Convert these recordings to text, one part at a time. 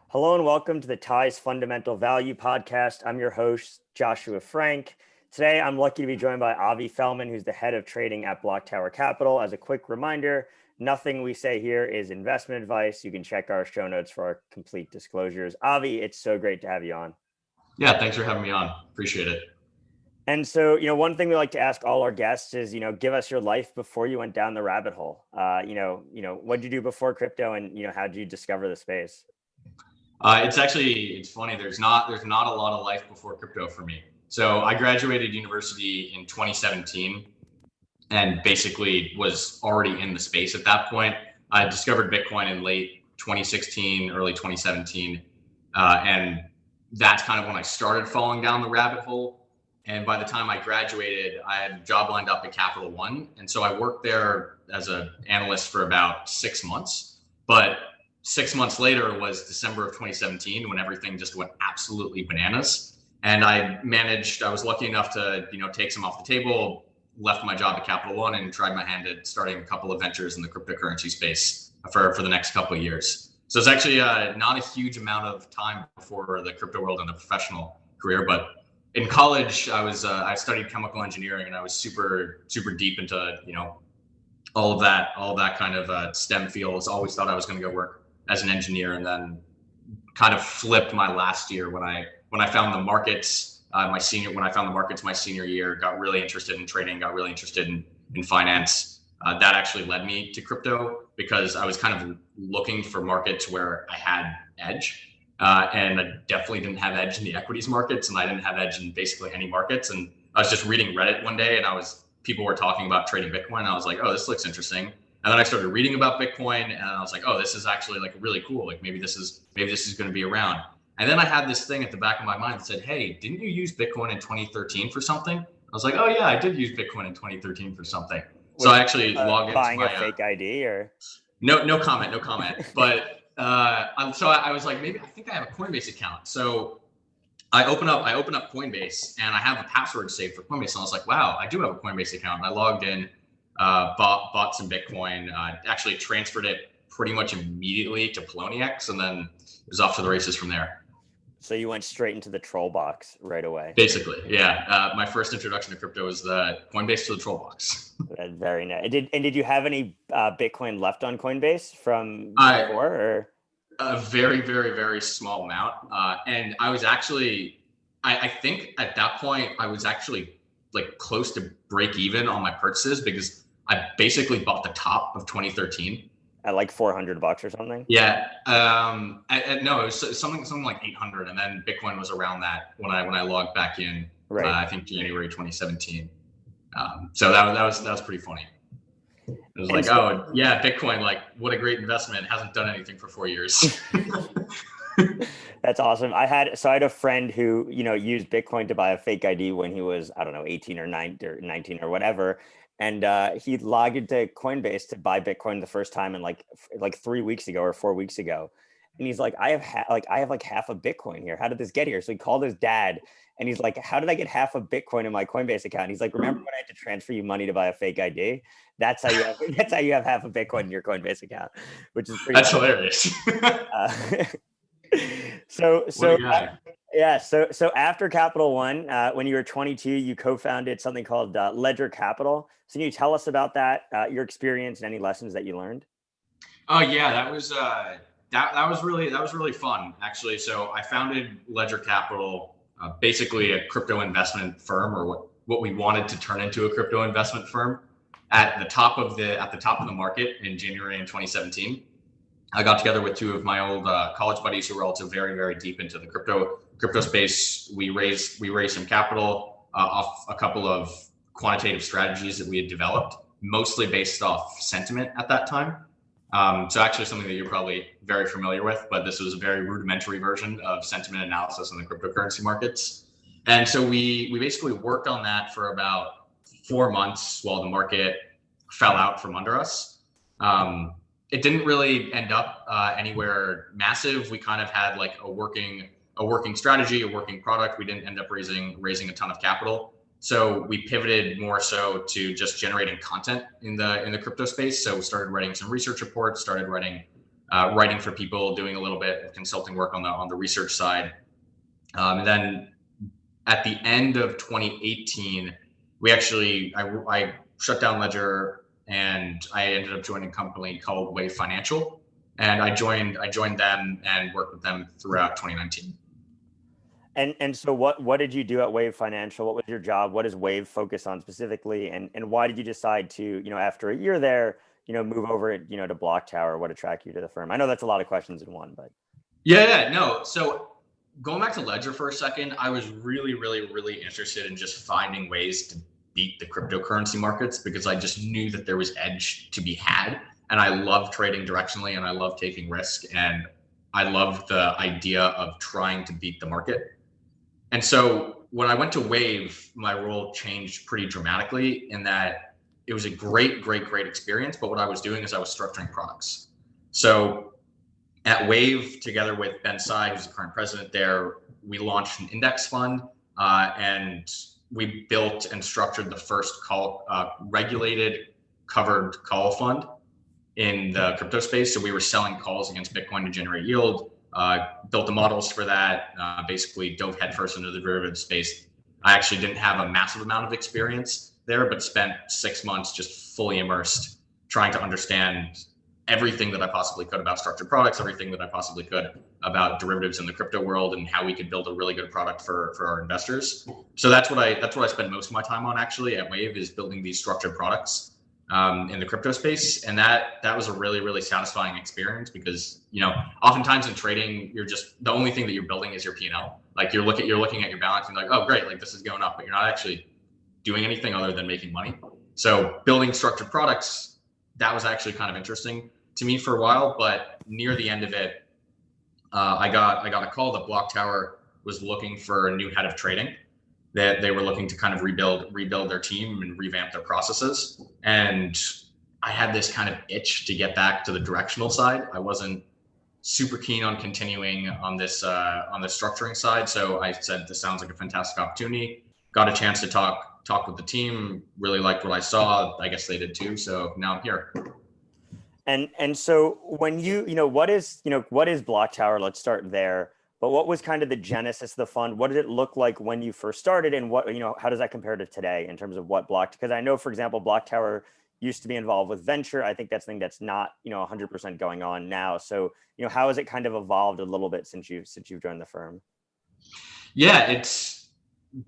Hello and welcome to the Ties Fundamental Value Podcast. I'm your host, Joshua Frank. Today, I'm lucky to be joined by Avi Felman, who's the head of trading at BlockTower Capital. As a quick reminder, nothing we say here is investment advice. You can check our show notes for our complete disclosures. Avi, it's so great to have you on. Yeah, thanks for having me on. Appreciate it. And so, one thing we like to ask all our guests is, give us your life before you went down the rabbit hole. What did you do before crypto, and how did you discover the space? It's funny. There's not a lot of life before crypto for me. So I graduated university in 2017 and basically was already in the space at that point. I discovered Bitcoin in late 2016, early 2017. And that's kind of when I started falling down the rabbit hole. And by the time I graduated, I had a job lined up at Capital One. And so I worked there as an analyst for about 6 months. But 6 months later was December of 2017 when everything just went absolutely bananas. And I was lucky enough to, take some off the table, left my job at Capital One and tried my hand at starting a couple of ventures in the cryptocurrency space for the next couple of years. So it's actually not a huge amount of time before the crypto world and the professional career. But in college, I studied chemical engineering and I was super deep into, all of that kind of STEM fields. Always thought I was going to go work as an engineer, and then kind of flipped my last year when I found the markets my senior year, got really interested in trading, got really interested in finance. That actually led me to crypto because I was kind of looking for markets where I had edge. And I definitely didn't have edge in the equities markets, and I didn't have edge in basically any markets. And I was just reading Reddit one day, and people were talking about trading Bitcoin. And I was like, oh, this looks interesting. And then I started reading about Bitcoin, and I was like, oh, this is actually like really cool. Like maybe this is going to be around. And then I had this thing at the back of my mind that said, hey, didn't you use Bitcoin in 2013 for something? I was like, oh yeah, I did use Bitcoin in 2013 for something. So I actually logged into buying a fake ID or no comment. But so I was like, maybe I think I have a Coinbase account. So I open up Coinbase and I have a password saved for Coinbase. And I was like, wow, I do have a Coinbase account. And I logged in, bought some Bitcoin, actually transferred it pretty much immediately to Poloniex, and then it was off to the races from there. So you went straight into the troll box right away. Basically, yeah. My first introduction to crypto was the Coinbase to the troll box. Very nice. Did you have any Bitcoin left on Coinbase from before? Or? A very, very, very small amount. And I was actually, I think at that point, I was actually like close to break even on my purchases because I basically bought the top of 2013. At like $400 or something? Yeah. No, it was something like 800. And then Bitcoin was around that when I logged back in, right. I think January 2017. So that was pretty funny. It was like, oh yeah, Bitcoin, like what a great investment. It hasn't done anything for 4 years. That's awesome. I had a friend who, used Bitcoin to buy a fake ID when he was, 18 or 19 or whatever. And he logged into Coinbase to buy Bitcoin the first time in like 3 weeks ago or 4 weeks ago. And he's like, I have half a Bitcoin here. How did this get here? So he called his dad and he's like, how did I get half a Bitcoin in my Coinbase account? He's like, remember when I had to transfer you money to buy a fake ID? That's how you have half a Bitcoin in your Coinbase account, which is pretty. That's hilarious. So after Capital One, when you were 22, you co-founded something called Ledger Capital. So can you tell us about that, your experience and any lessons that you learned? Oh yeah, that was really fun actually. So I founded Ledger Capital, basically a crypto investment firm, or what we wanted to turn into a crypto investment firm, at the top of the market in January in 2017. I got together with two of my old college buddies who were also very, very deep into the crypto space. We raised some capital off a couple of quantitative strategies that we had developed, mostly based off sentiment at that time. So actually something that you're probably very familiar with, but this was a very rudimentary version of sentiment analysis in the cryptocurrency markets. And so we basically worked on that for about 4 months while the market fell out from under us. It didn't really end up anywhere massive. We kind of had like a working strategy, a working product. We didn't end up raising a ton of capital. So we pivoted more so to just generating content in the crypto space. So we started writing some research reports, started writing writing for people, doing a little bit of consulting work on the research side. And then at the end of 2018, I shut down Ledger and I ended up joining a company called Wave Financial. And I joined them and worked with them throughout 2019. And so what did you do at Wave Financial? What was your job? What does Wave focus on specifically? And why did you decide to, after a year there, move over, to BlockTower? What attracted you to the firm? I know that's a lot of questions in one, but. Yeah, no. So going back to Ledger for a second, I was really, really, really interested in just finding ways to beat the cryptocurrency markets because I just knew that there was edge to be had. And I love trading directionally and I love taking risk. And I love the idea of trying to beat the market. And so when I went to Wave, my role changed pretty dramatically in that it was a great experience. But what I was doing is I was structuring products. So at Wave, together with Ben Tsai, who's the current president there, we launched an index fund and we built and structured the first regulated covered call fund in the crypto space. So we were selling calls against Bitcoin to generate yield, built the models for that, basically dove headfirst into the derivative space. I actually didn't have a massive amount of experience there, but spent 6 months just fully immersed trying to understand everything that I possibly could about structured products, everything that I possibly could about derivatives in the crypto world and how we could build a really good product for our investors. So that's what I spend most of my time on actually at Wave is building these structured products in the crypto space. And that was a really, really satisfying experience because, oftentimes in trading, you're just, the only thing that you're building is your P&L. Like you're looking at your balance and you're like, oh, great, like this is going up, but you're not actually doing anything other than making money. So building structured products, that was actually kind of interesting to me for a while, but near the end of it, I got a call that BlockTower was looking for a new head of trading. That they were looking to kind of rebuild their team and revamp their processes. And I had this kind of itch to get back to the directional side. I wasn't super keen on continuing on this structuring side. So I said, this sounds like a fantastic opportunity. Got a chance to talk with the team, really liked what I saw. I guess they did too. So now I'm here. And so when what is BlockTower? Let's start there. But what was kind of the genesis of the fund? What did it look like when you first started, and what how does that compare to today in terms of what because I know, for example, BlockTower used to be involved with venture. I think that's something that's not 100% going on now. So how has it kind of evolved a little bit since you've joined the firm? Yeah, it's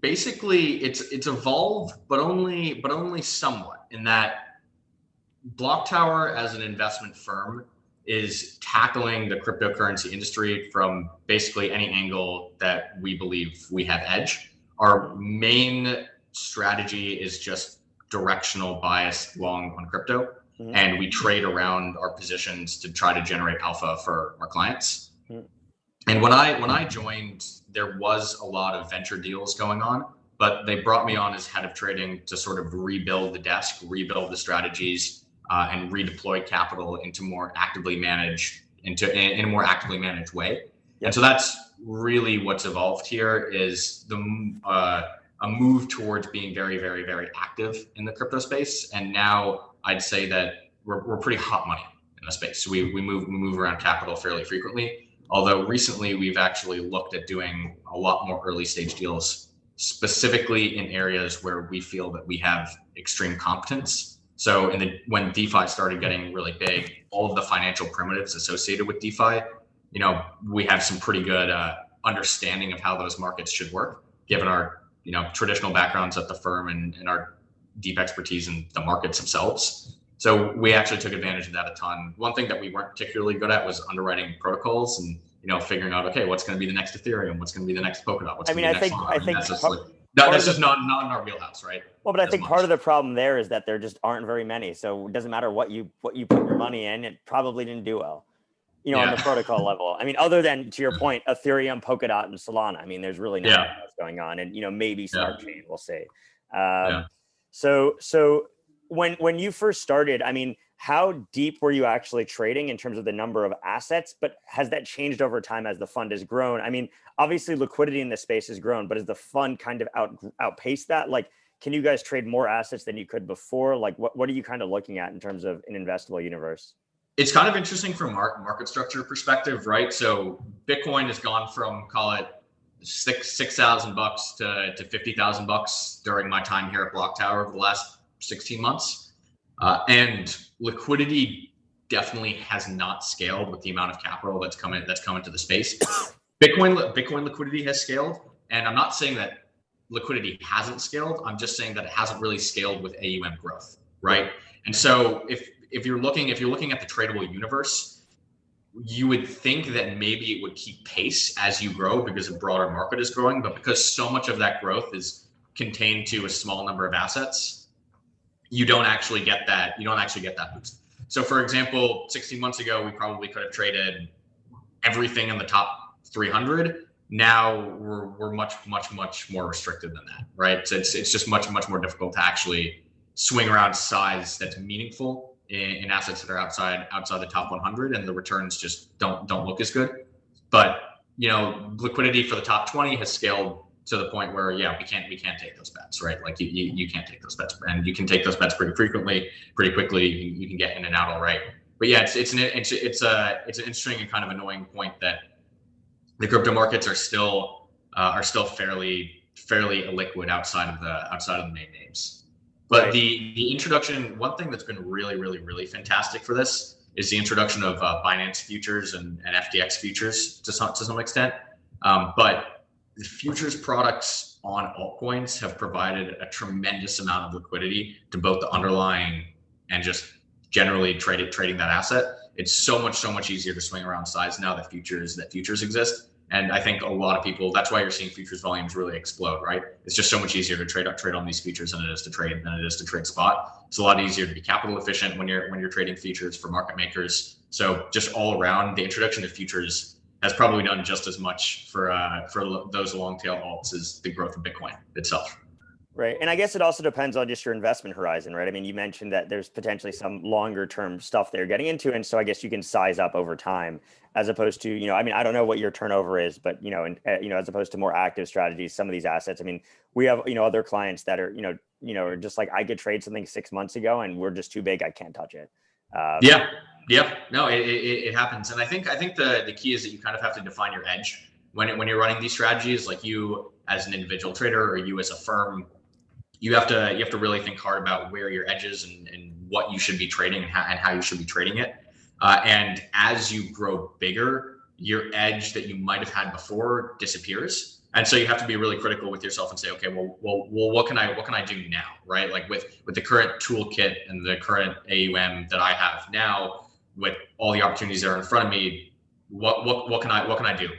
basically it's evolved, but only somewhat in that BlockTower as an investment firm is tackling the cryptocurrency industry from basically any angle that we believe we have edge. Our main strategy is just directional bias long on crypto. Mm-hmm. And we trade around our positions to try to generate alpha for our clients. Mm-hmm. And when I joined, there was a lot of venture deals going on, but they brought me on as head of trading to sort of rebuild the desk, rebuild the strategies, and redeploy capital into more actively managed in a more actively managed way. Yep. And so that's really what's evolved here is a move towards being very, very, very active in the crypto space. And now I'd say that we're pretty hot money in the space. So we move around capital fairly frequently. Although recently we've actually looked at doing a lot more early stage deals, specifically in areas where we feel that we have extreme competence. So when DeFi started getting really big, all of the financial primitives associated with DeFi, we have some pretty good understanding of how those markets should work, given our traditional backgrounds at the firm and our deep expertise in the markets themselves. So we actually took advantage of that a ton. One thing that we weren't particularly good at was underwriting protocols and figuring out, okay, what's going to be the next Ethereum, what's going to be the next Polkadot, what's going to be the next Luna. I think that's just not in our wheelhouse, right? Well, but I think part of the problem there is that there just aren't very many. So it doesn't matter what you put your money in, it probably didn't do well, on the protocol level. I mean, other than, to your point, Ethereum, Polkadot, and Solana. I mean, there's really nothing else going on, and maybe Smart Chain, we'll see. So when you first started, I mean, how deep were you actually trading in terms of the number of assets? But has that changed over time as the fund has grown? I mean, obviously liquidity in the space has grown, but has the fund kind of outpaced that? Like, can you guys trade more assets than you could before? Like, what are you kind of looking at in terms of an investable universe? It's kind of interesting from market structure perspective, right? So Bitcoin has gone from, call it $6,000 to $50,000 during my time here at BlockTower over the last 16 months. And liquidity definitely has not scaled with the amount of capital that's come into the space. Bitcoin liquidity has scaled, and I'm not saying that liquidity hasn't scaled. I'm just saying that it hasn't really scaled with AUM growth, right? And so if you're looking at the tradable universe, you would think that maybe it would keep pace as you grow because the broader market is growing, but because so much of that growth is contained to a small number of assets, you don't actually get that boost. So for example, 16 months ago, we probably could have traded everything in the top 300. Now we're much more restricted than that, right? So it's just much more difficult to actually swing around size that's meaningful in assets that are outside the top 100, and the returns just don't look as good. But liquidity for the top 20 has scaled to the point where we can't take those bets, right? Like you can't take those bets, and you can take those bets pretty frequently, pretty quickly. You can get in and out all right. But yeah, it's an interesting and kind of annoying point that the crypto markets are still fairly illiquid outside of the main names. But right. The introduction, one thing that's been really fantastic for this is the introduction of Binance futures and FTX futures to some extent. But the futures products on altcoins have provided a tremendous amount of liquidity to both the underlying and just generally trading that asset. It's so much easier to swing around size now that futures exist. And I think a lot of people, that's why you're seeing futures volumes really explode, right? It's just so much easier to trade on these futures than it is to trade spot. It's a lot easier to be capital efficient when you're trading futures for market makers. So just all around, the introduction of futures has probably done just as much for those long tail alts as the growth of Bitcoin itself. Right. And I guess it also depends on just your investment horizon, right? I mean, you mentioned that there's potentially some longer term stuff they're getting into. And so I guess you can size up over time as opposed to, I mean, I don't know what your turnover is, but, as opposed to more active strategies, some of these assets, I mean, we have, other clients that are, are just like, I could trade something 6 months ago and we're just too big. I can't touch it. No, it happens. And I think the key is that you kind of have to define your edge when you're running these strategies. Like you as an individual trader or you as a firm, you have to really think hard about where your edge is and what you should be trading and how you should be trading it. And as you grow bigger, your edge that you might have had before disappears. And so you have to be really critical with yourself and say, okay, well, what can I do now, right? Like with the current toolkit and the current AUM that I have now, with all the opportunities that are in front of me, what can I do,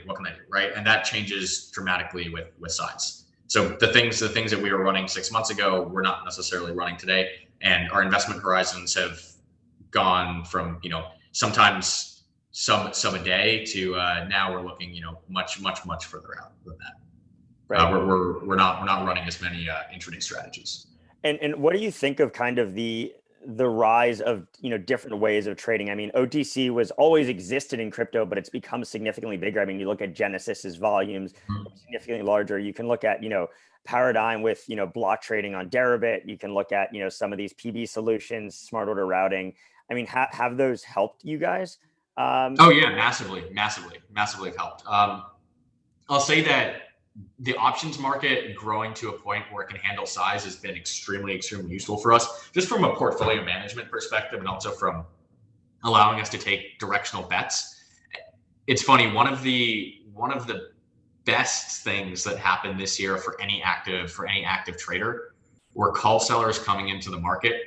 right? And that changes dramatically with size. So the things that we were running 6 months ago, we're not necessarily running today, and our investment horizons have gone from sometimes sub a day to now we're looking much further out than that. Right. We're not running as many intraday strategies. And what do you think of kind of the rise of different ways of trading? I mean, OTC was always existed in crypto, but it's become significantly bigger. I mean, you look at Genesis's volumes, significantly larger. You can look at Paradigm with block trading on Deribit. You can look at some of these PB solutions, smart order routing. I mean, have those helped you guys? Oh yeah, massively have helped. I'll say that the options market growing to a point where it can handle size has been extremely useful for us, just from a portfolio management perspective, and also from allowing us to take directional bets. It's funny, one of the best things that happened this year for any active trader were call sellers coming into the market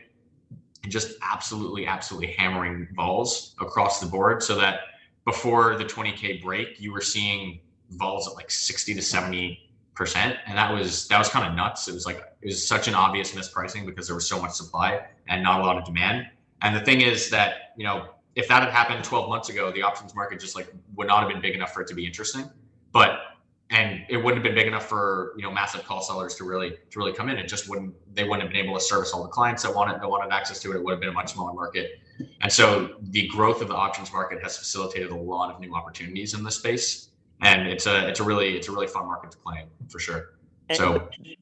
and just absolutely hammering vols across the board, so that before the 20K break, you were seeing vols at like 60 to 70%, and that was kind of nuts. It was such an obvious mispricing because there was so much supply and not a lot of demand. And the thing is that if that had happened 12 months ago, the options market just would not have been big enough for it to be interesting, and it wouldn't have been big enough for massive call sellers to really come in. They wouldn't have been able to service all the clients that wanted access to it. It would have been a much smaller market. And so the growth of the options market has facilitated a lot of new opportunities in this space. And it's a really fun market to play in, for sure.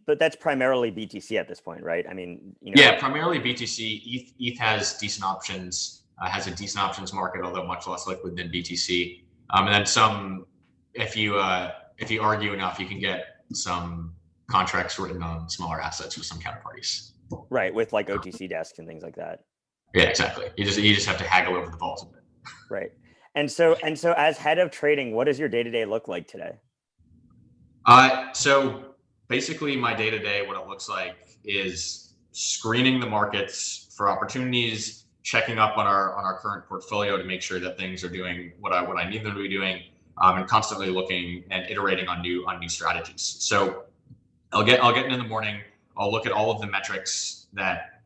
But that's primarily BTC at this point, right? I mean, yeah, primarily BTC. ETH has decent options. has a decent options market, although much less liquid than BTC. And then some, if you argue enough, you can get some contracts written on smaller assets with some counterparties. Right, with like OTC desks and things like that. Yeah, exactly. You just have to haggle over the vault a bit. Right. And so as head of trading, what does your day-to-day look like today? So basically my day-to-day, what it looks like is screening the markets for opportunities, checking up on our current portfolio to make sure that things are doing what I need them to be doing, and constantly looking and iterating on new strategies. So I'll get in the morning. I'll look at all of the metrics that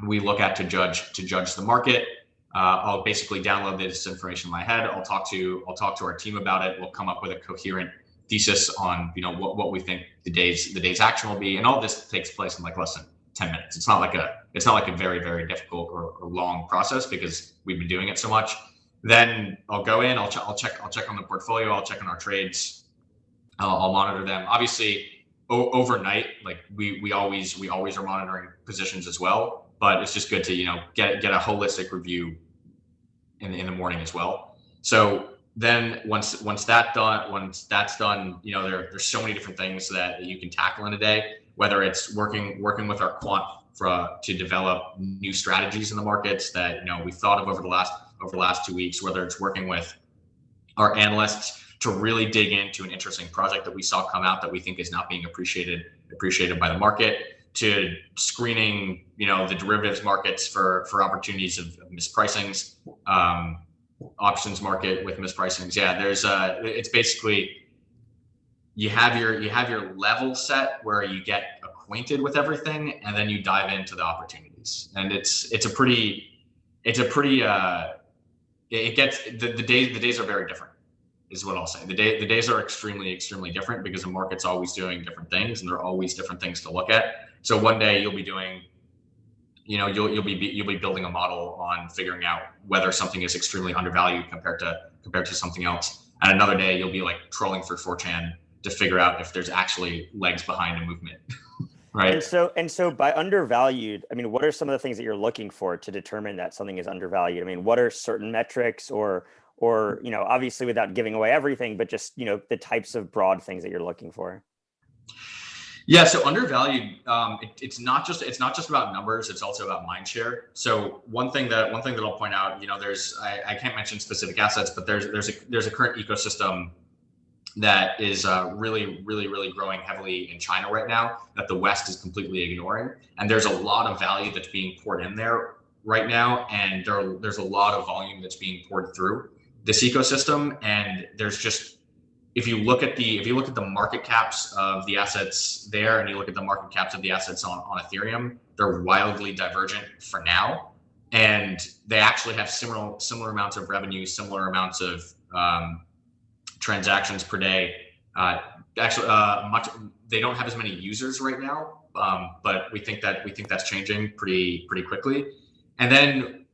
we look at to judge the market. I'll basically download this information in my head. I'll talk to our team about it. We'll come up with a coherent thesis on what we think the day's action will be, and all this takes place in like less than 10 minutes. It's not like a very, very difficult or long process because we've been doing it so much. Then I'll go in. I'll check on the portfolio. I'll check on our trades. I'll monitor them. Obviously, overnight, like we always are monitoring positions as well. But it's just good to get a holistic review in the morning as well. So then once that's done, there's so many different things that you can tackle in a day. Whether it's working with our quant to develop new strategies in the markets that we've thought of over the last 2 weeks. Whether it's working with our analysts to really dig into an interesting project that we saw come out that we think is not being appreciated by the market, to screening, the derivatives markets for opportunities of mispricings, options market with mispricings. Yeah, it's basically you have your level set where you get acquainted with everything, and then you dive into the opportunities. And the days are very different, is what I'll say. The days are extremely different because the market's always doing different things, and there are always different things to look at. So one day you'll be doing, you'll be building a model on figuring out whether something is extremely undervalued compared to something else. And another day you'll be like trolling through 4chan to figure out if there's actually legs behind a movement. Right. And so by undervalued, I mean, what are some of the things that you're looking for to determine that something is undervalued? I mean, what are certain metrics or obviously without giving away everything, but just, the types of broad things that you're looking for? Yeah, so undervalued, it's not just about numbers, it's also about mind share. So one thing that I'll point out, I can't mention specific assets, but there's a current ecosystem that is really growing heavily in China right now that the West is completely ignoring. And there's a lot of value that's being poured in there right now, and there's a lot of volume that's being poured through this ecosystem. And there's just, if you look at the market caps of the assets there, and you look at the market caps of the assets on Ethereum, they're wildly divergent for now, and they actually have similar amounts of revenue, similar amounts of transactions per day. They don't have as many users right now, but we think that's changing pretty quickly. And then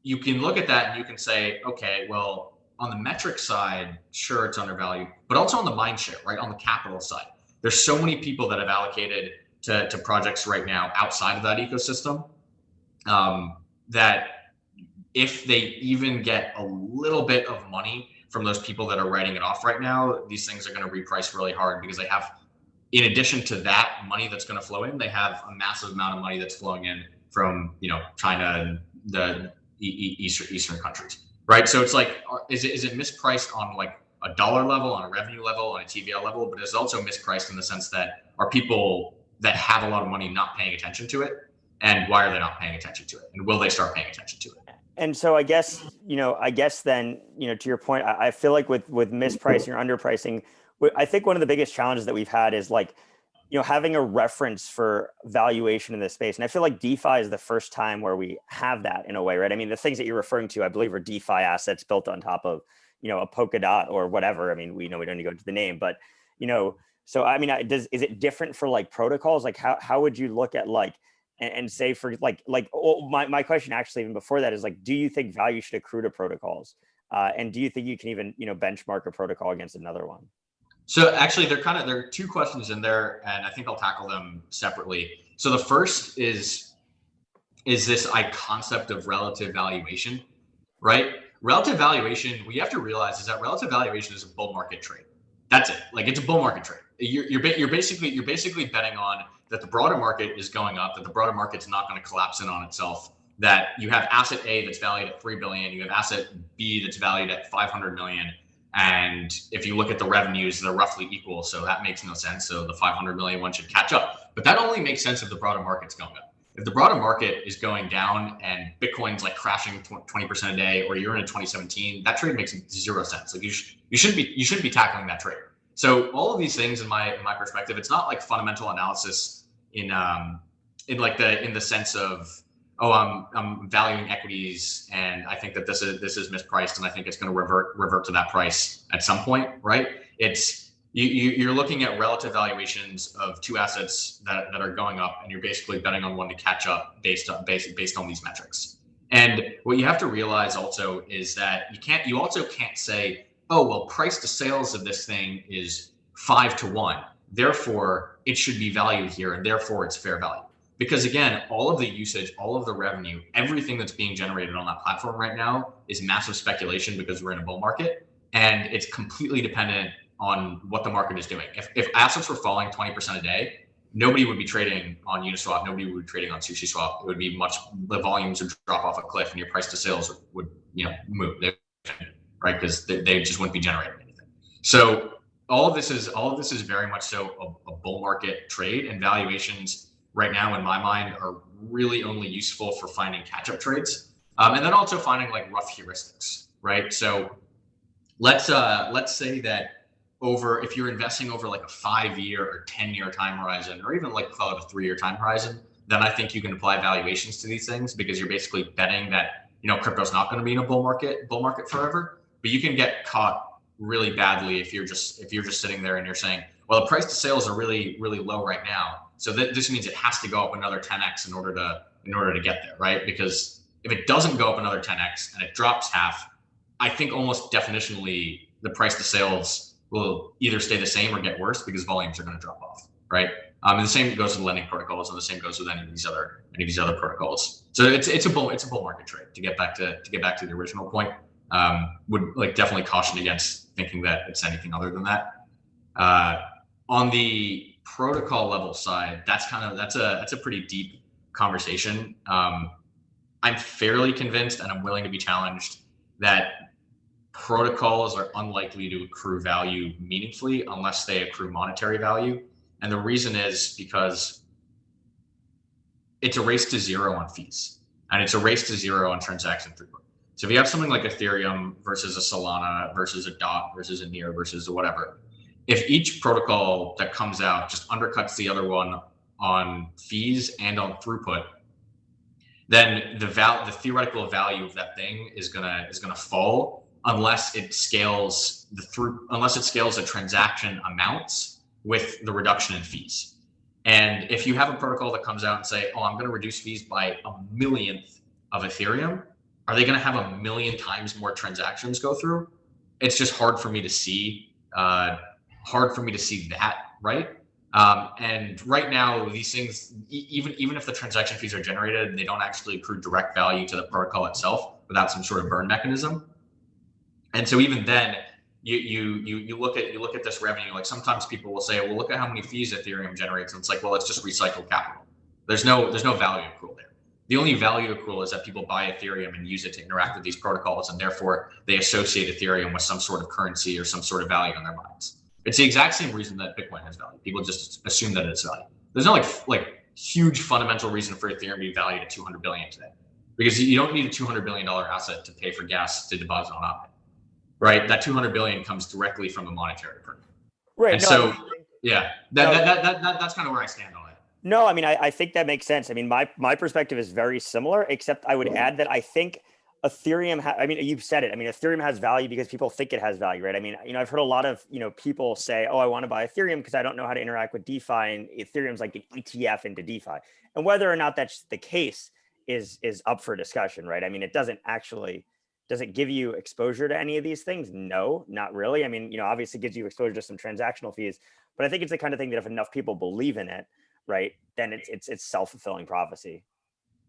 you can look at that and you can say, okay, well, on the metric side, sure, it's undervalued, but also on the mind share, right? On the capital side, there's so many people that have allocated to projects right now outside of that ecosystem, that if they even get a little bit of money from those people that are writing it off right now, these things are going to reprice really hard, because they have, in addition to that money that's going to flow in, they have a massive amount of money that's flowing in from China and the Eastern countries. Right. So it's like, is it mispriced on like a dollar level, on a revenue level, on a TVL level, but it's also mispriced in the sense that are people that have a lot of money not paying attention to it, and why are they not paying attention to it, and will they start paying attention to it? And so I guess then, to your point, I feel like with mispricing or underpricing, I think one of the biggest challenges that we've had is like, having a reference for valuation in this space. And I feel like DeFi is the first time where we have that in a way, right? I mean, the things that you're referring to, I believe, are DeFi assets built on top of, a Polkadot or whatever. I mean, we don't need to go into the name, but, so I mean, is it different for like protocols? Like how would you look at like, and say for my question actually even before that is like, do you think value should accrue to protocols? And do you think you can even, benchmark a protocol against another one? So actually, there are two questions in there, and I think I'll tackle them separately. So the first is this concept of relative valuation. right? Relative valuation, what you have to realize is that relative valuation is a bull market trade. That's it. Like, it's a bull market trade. You're basically betting on that the broader market is going up, that the broader market's not going to collapse in on itself, that you have asset A that's valued at 3 billion, you have asset B that's valued at 500 million. And if you look at the revenues, they're roughly equal. So that makes no sense. So the 500 million one should catch up. But that only makes sense if the broader market's going up. If the broader market is going down and Bitcoin's like crashing 20% a day, or you're in 2017, that trade makes zero sense. Like, you shouldn't be tackling that trade. So all of these things, in my perspective, it's not like fundamental analysis in the sense of, oh, I'm valuing equities and I think that this is mispriced and I think it's going to revert to that price at some point, right? It's you're looking at relative valuations of two assets that are going up, and you're basically betting on one to catch up based on these metrics. And what you have to realize also is that you also can't say, oh, well, price to sales of this thing is 5-to-1, therefore it should be valued here, and therefore it's fair value. Because again, all of the usage, all of the revenue, everything that's being generated on that platform right now is massive speculation, because we're in a bull market, and it's completely dependent on what the market is doing. If assets were falling 20% a day, nobody would be trading on Uniswap, nobody would be trading on SushiSwap. It would be the volumes would drop off a cliff, and your price to sales would move, right? Because they just wouldn't be generating anything. So all of this is very much so a bull market trade, and valuations right now, in my mind, are really only useful for finding catch-up trades, and then also finding like rough heuristics, right? So let's say that if you're investing over like a 5-year or 10-year time horizon, or even like call it a 3-year time horizon, then I think you can apply valuations to these things, because you're basically betting that crypto's not going to be in a bull market forever. But you can get caught really badly if you're just sitting there and you're saying, well, the price to sales are really, really low right now, so this means it has to go up another 10x in order to get there, right? Because if it doesn't go up another 10x and it drops half, I think almost definitionally the price to sales will either stay the same or get worse, because volumes are going to drop off, right? And the same goes with lending protocols, and the same goes with any of these other protocols. So it's a bull market trade. To get back to the original point, would definitely caution against thinking that it's anything other than that. On the protocol level side, that's a pretty deep conversation. I'm fairly convinced, and I'm willing to be challenged, that protocols are unlikely to accrue value meaningfully unless they accrue monetary value. And the reason is because it's a race to zero on fees, and it's a race to zero on transaction throughput. So if you have something like Ethereum versus a Solana versus a DOT versus a Near versus a whatever, if each protocol that comes out just undercuts the other one on fees and on throughput, then the theoretical value of that thing is gonna fall, unless it scales the transaction amounts with the reduction in fees. And if you have a protocol that comes out and say, oh, I'm going to reduce fees by a millionth of Ethereum, are they going to have a million times more transactions go through? It's just hard for me to see that, right? And right now, these things, even if the transaction fees are generated, they don't actually accrue direct value to the protocol itself without some sort of burn mechanism. And so even then, you look at this revenue. Like, sometimes people will say, well, look at how many fees Ethereum generates, and it's like, well, it's just recycled capital. There's no value accrual there. The only value accrual is that people buy Ethereum and use it to interact with these protocols, and therefore they associate Ethereum with some sort of currency or some sort of value in their minds. It's the exact same reason that Bitcoin has value. People just assume that it's value. There's no like huge fundamental reason for Ethereum to be valued at 200 billion today, because you don't need a $200 billion asset to pay for gas to deposit on Aave. Right, that 200 billion comes directly from the monetary permit. Right. And so, yeah, that's kind of where I stand on it. No, I mean, I think that makes sense. I mean, my perspective is very similar, except I would add that I think Ethereum, I mean, you've said it. I mean, Ethereum has value because people think it has value, right? I mean, I've heard a lot of, people say, oh, I want to buy Ethereum because I don't know how to interact with DeFi, and Ethereum's like an ETF into DeFi. And whether or not that's the case is up for discussion, right? I mean, does it give you exposure to any of these things? No, not really. I mean, obviously it gives you exposure to some transactional fees, but I think it's the kind of thing that if enough people believe in it, right, then it's self-fulfilling prophecy.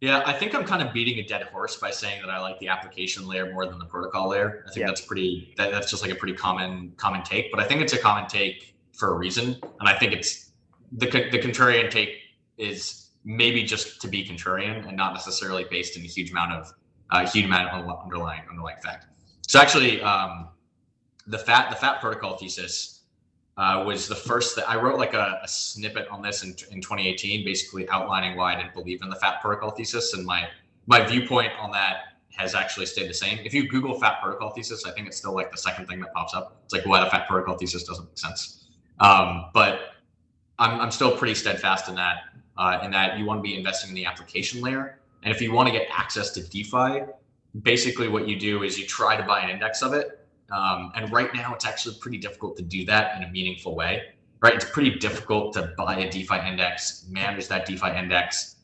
Yeah, I think I'm kind of beating a dead horse by saying that I like the application layer more than the protocol layer. I think Yeah. that's just like a pretty common take, but I think it's a common take for a reason. And I think it's the contrarian take is maybe just to be contrarian and not necessarily based in a huge amount of underlying fact. So actually, the fat protocol thesis was the first that I wrote like a snippet on this in 2018, basically outlining why I didn't believe in the fat protocol thesis. And my viewpoint on that has actually stayed the same. If you Google fat protocol thesis, I think it's still like the second thing that pops up. It's like why the fat protocol thesis doesn't make sense. But I'm still pretty steadfast in that you want to be investing in the application layer. And if you want to get access to DeFi, basically what you do is you try to buy an index of it. And right now, it's actually pretty difficult to do that in a meaningful way, right? It's pretty difficult to buy a DeFi index, manage that DeFi index,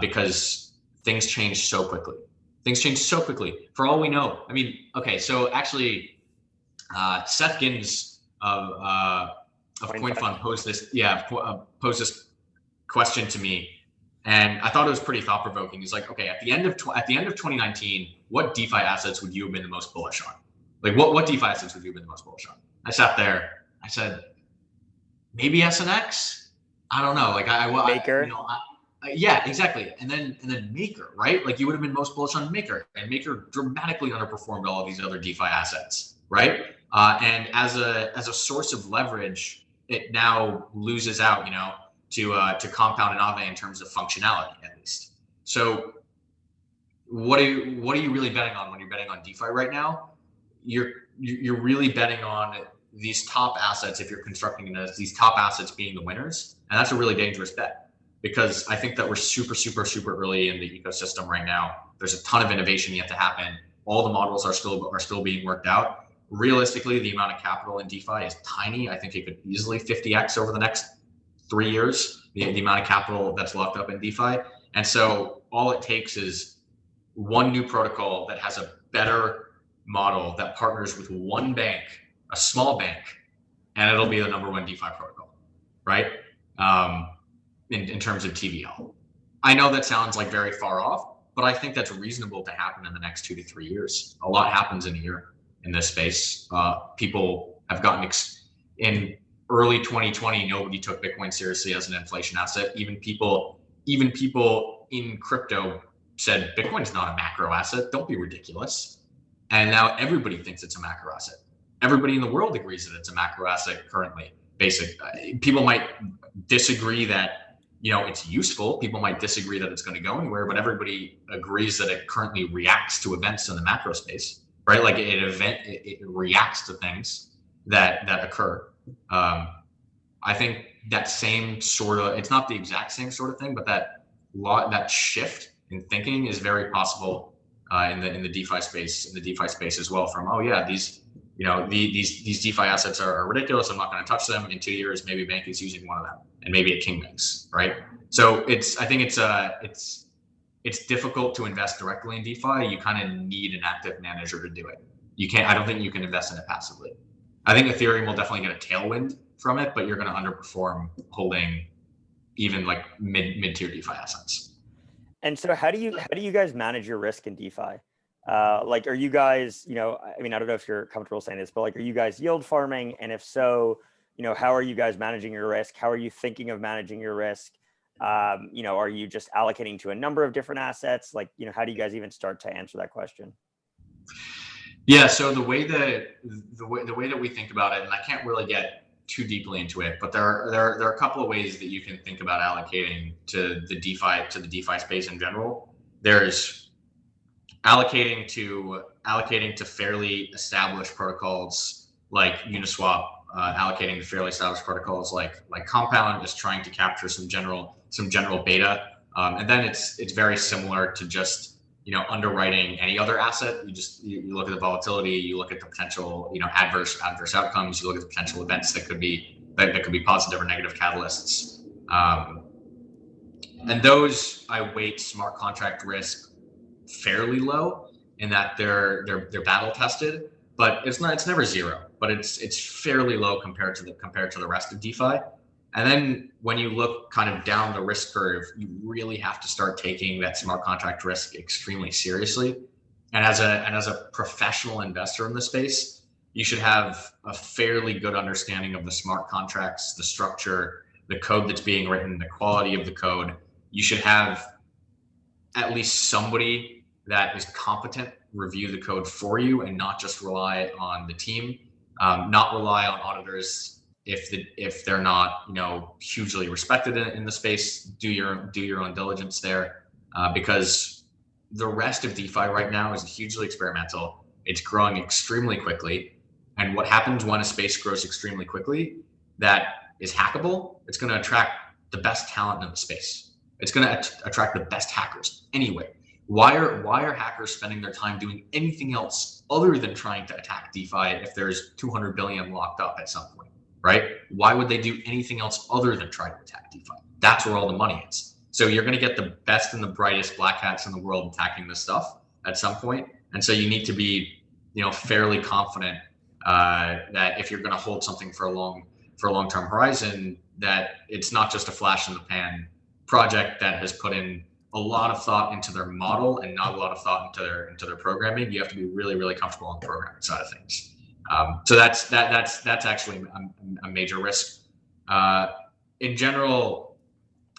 because things change so quickly. Things change so quickly. For all we know, I mean, okay, so actually, Seth Giddens of CoinFund posed this question to me, and I thought it was pretty thought provoking. He's like, okay, at the end of 2019, what DeFi assets would you have been the most bullish on? Like what DeFi assets would you have been the most bullish on? I sat there. I said, maybe SNX. I don't know. Like Maker. Yeah, exactly. And then Maker, right? Like you would have been most bullish on Maker, and Maker dramatically underperformed all of these other DeFi assets, right? And as a source of leverage, it now loses out, to Compound and Aave in terms of functionality, at least. So what are you really betting on when you're betting on DeFi right now? You're really betting on these top assets. If you're constructing these top assets being the winners, and that's a really dangerous bet, because I think that we're super early in the ecosystem right now. There's a ton of innovation yet to happen. All the models are still being worked out. Realistically, the amount of capital in DeFi is tiny. I think it could easily 50x over the next 3 years, the amount of capital that's locked up in DeFi. And so all it takes is one new protocol that has a better model that partners with one bank, a small bank, and it'll be the number one DeFi protocol, right? In terms of TVL. I know that sounds like very far off, but I think that's reasonable to happen in the next 2 to 3 years. A lot happens in a year in this space. People have gotten in early 2020, nobody took Bitcoin seriously as an inflation asset. Even people in crypto said Bitcoin's not a macro asset. Don't be ridiculous. And now everybody thinks it's a macro asset. Everybody in the world agrees that it's a macro asset currently. People might disagree that it's useful. People might disagree that it's going to go anywhere, but everybody agrees that it currently reacts to events in the macro space, right? Like it reacts to things that occur. I think that same sort of, it's not the exact same sort of thing, but that shift in thinking is very possible in the DeFi space as well. From these DeFi assets are ridiculous. I'm not going to touch them. In 2 years, maybe a bank is using one of them, and maybe a king banks, right? So I think it's difficult to invest directly in DeFi. You kind of need an active manager to do it. I don't think you can invest in it passively. I think Ethereum will definitely get a tailwind from it, but you're going to underperform holding even like mid-tier DeFi assets. And so how do you guys manage your risk in DeFi? Like, are you guys, I don't know if you're comfortable saying this, but like, are you guys yield farming? And if so, how are you guys managing your risk? How are you thinking of managing your risk? Are you just allocating to a number of different assets? Like, how do you guys even start to answer that question? Yeah. So the way that we think about it, and I can't really get too deeply into it, but there are a couple of ways that you can think about allocating to the DeFi space in general. There's allocating to fairly established protocols like Uniswap, allocating to fairly established protocols like Compound, just trying to capture some general beta, and then it's very similar to just underwriting any other asset. You look at the volatility, you look at the potential adverse outcomes, you look at the potential events that could be positive or negative catalysts, and those I weight smart contract risk fairly low in that they're battle tested, but it's never zero, but it's fairly low compared to the rest of DeFi. And then when you look kind of down the risk curve, you really have to start taking that smart contract risk extremely seriously. And as a professional investor in the space, you should have a fairly good understanding of the smart contracts, the structure, the code that's being written, the quality of the code. You should have at least somebody that is competent review the code for you and not just rely on the team, not rely on auditors if they're not, you know, hugely respected in the space. Do your own diligence there, because the rest of DeFi right now is hugely experimental. It's growing extremely quickly, and what happens when a space grows extremely quickly that is hackable? It's going to attract the best talent in the space. It's going to attract the best hackers anyway. Why are hackers spending their time doing anything else other than trying to attack DeFi if there's 200 billion locked up at some point, right? Why would they do anything else other than try to attack DeFi? That's where all the money is. So you're going to get the best and the brightest black hats in the world attacking this stuff at some point. And so you need to be, you know, fairly confident that if you're going to hold something for a long-term horizon, that it's not just a flash in the pan project that has put in a lot of thought into their model and not a lot of thought into their programming. You have to be really, really comfortable on the programming side of things. So that's actually a major risk. In general,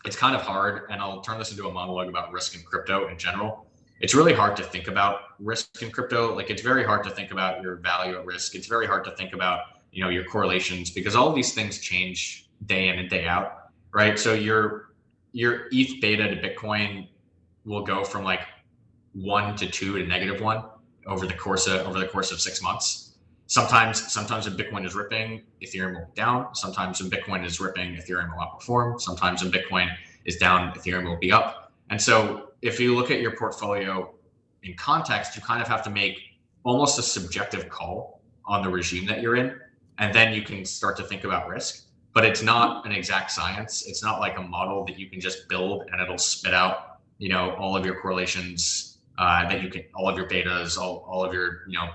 it's kind of hard, and I'll turn this into a monologue about risk in crypto in general. It's really hard to think about risk in crypto. Like, it's very hard to think about your value at risk. It's very hard to think about, you know, your correlations, because all of these things change day in and day out, right? So your ETH beta to Bitcoin will go from like 1 to 2 to -1 over the course of 6 months. Sometimes when Bitcoin is ripping, Ethereum will be down. Sometimes when Bitcoin is ripping, Ethereum will outperform. Sometimes when Bitcoin is down, Ethereum will be up. And so if you look at your portfolio in context, you kind of have to make almost a subjective call on the regime that you're in, and then you can start to think about risk. But it's not an exact science. It's not like a model that you can just build and it'll spit out, you know, all of your correlations, that you can, all of your betas, all of your, you know,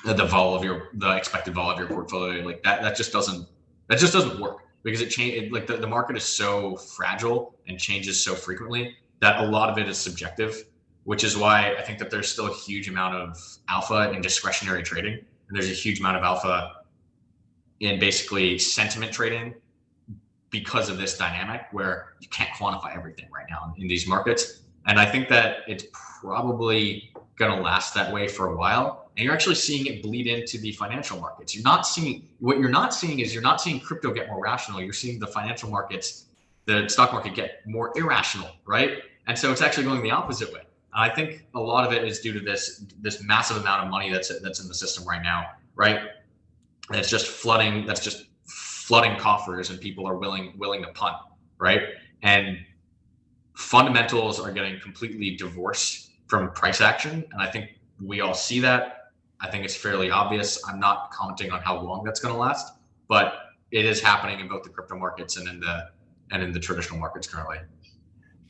the expected vol of your portfolio. Like that just doesn't work, because like the market is so fragile and changes so frequently that a lot of it is subjective, which is why I think that there's still a huge amount of alpha in discretionary trading, and there's a huge amount of alpha in basically sentiment trading, because of this dynamic where you can't quantify everything right now in these markets. And I think that it's probably going to last that way for a while. And you're actually seeing it bleed into the financial markets. You're not seeing crypto get more rational. You're seeing the financial markets, the stock market, get more irrational, right? And so it's actually going the opposite way. And I think a lot of it is due to this massive amount of money that's in the system right now, right? That's just flooding coffers, and people are willing to punt, right? And fundamentals are getting completely divorced from price action, and I think we all see that. I think it's fairly obvious. I'm not commenting on how long that's going to last, but it is happening in both the crypto markets and in the traditional markets currently.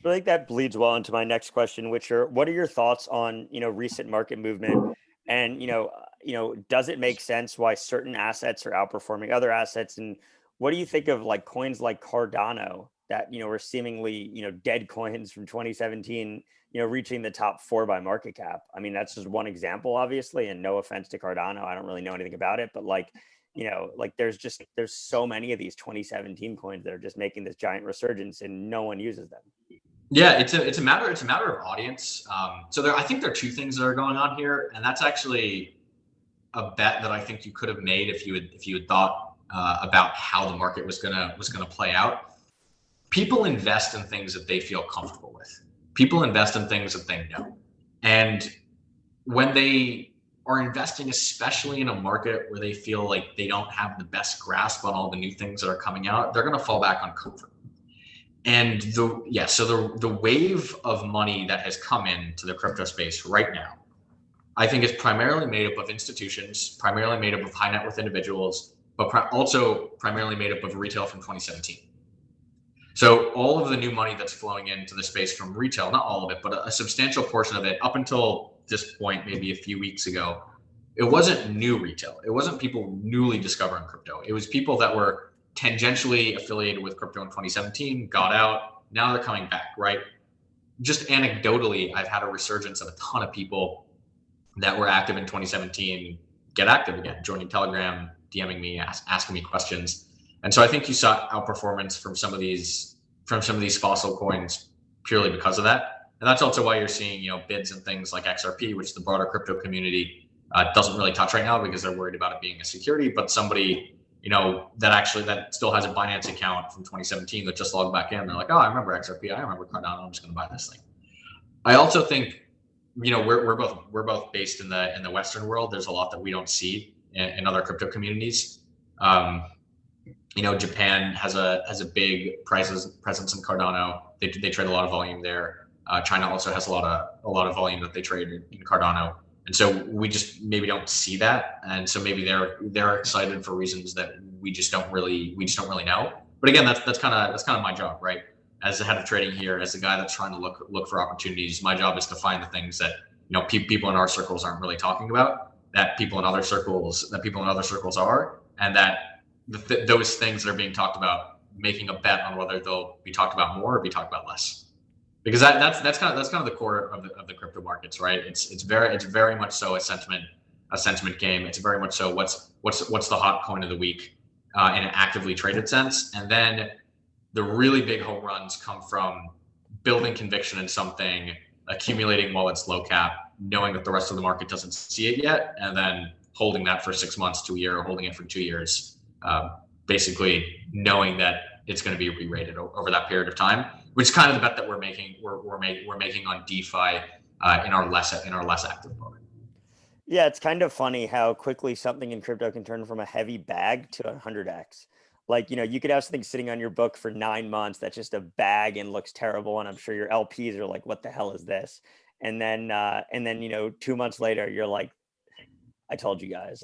I think that bleeds well into my next question, which are, what are your thoughts on, you know, recent market movement? And, you know, does it make sense why certain assets are outperforming other assets? And what do you think of like coins like Cardano that, you know, were seemingly, you know, dead coins from 2017, you know, reaching the top 4 by market cap? I mean, that's just one example, obviously, and no offense to Cardano, I don't really know anything about it, but like, you know, like there's so many of these 2017 coins that are just making this giant resurgence and no one uses them. Yeah, it's a matter of audience. So I think there are two things that are going on here, and that's actually a bet that I think you could have made if you had thought about how the market was gonna play out. People invest in things that they feel comfortable with. People invest in things that they know, and when they are investing, especially in a market where they feel like they don't have the best grasp on all the new things that are coming out, they're going to fall back on comfort. And the wave of money that has come into the crypto space right now, I think is primarily made up of institutions, primarily made up of high net worth individuals, but also primarily made up of retail from 2017. So all of the new money that's flowing into the space from retail, not all of it, but a substantial portion of it up until this point, maybe a few weeks ago, it wasn't new retail. It wasn't people newly discovering crypto. It was people that were tangentially affiliated with crypto in 2017, got out. Now they're coming back, right? Just anecdotally, I've had a resurgence of a ton of people that were active in 2017 get active again, joining Telegram, DMing me, asking me questions. And so I think you saw outperformance from some of these fossil coins purely because of that. And that's also why you're seeing, bids and things like XRP, which the broader crypto community doesn't really touch right now because they're worried about it being a security. But somebody, that still has a Binance account from 2017 that just logged back in, they're like, oh, I remember XRP, I remember Cardano, I'm just going to buy this thing. I also think, we're both based in the Western world. There's a lot that we don't see in other crypto communities. Japan has a big presence in Cardano. They trade a lot of volume there. China also has a lot of volume that they trade in Cardano, and so we just maybe don't see that, and so maybe they're excited for reasons that we just don't really know. But again, that's kind of my job, right? As the head of trading here, as the guy that's trying to look for opportunities, my job is to find the things that people in our circles aren't really talking about, that people in other circles are, and that those things that are being talked about, making a bet on whether they'll be talked about more or be talked about less. Because that's kind of the core of the crypto markets, right? It's very much so a sentiment game. It's very much so what's the hot coin of the week in an actively traded sense, and then the really big home runs come from building conviction in something, accumulating while it's low cap, knowing that the rest of the market doesn't see it yet, and then holding that for 6 months to a year, or holding it for 2 years, basically knowing that it's going to be re-rated over that period of time, which is kind of the bet that we're making. We're making on DeFi in our less active book. Yeah, it's kind of funny how quickly something in crypto can turn from a heavy bag to 100x. Like, you could have something sitting on your book for 9 months that's just a bag and looks terrible, and I'm sure your LPs are like, what the hell is this? And then 2 months later you're like, I told you guys.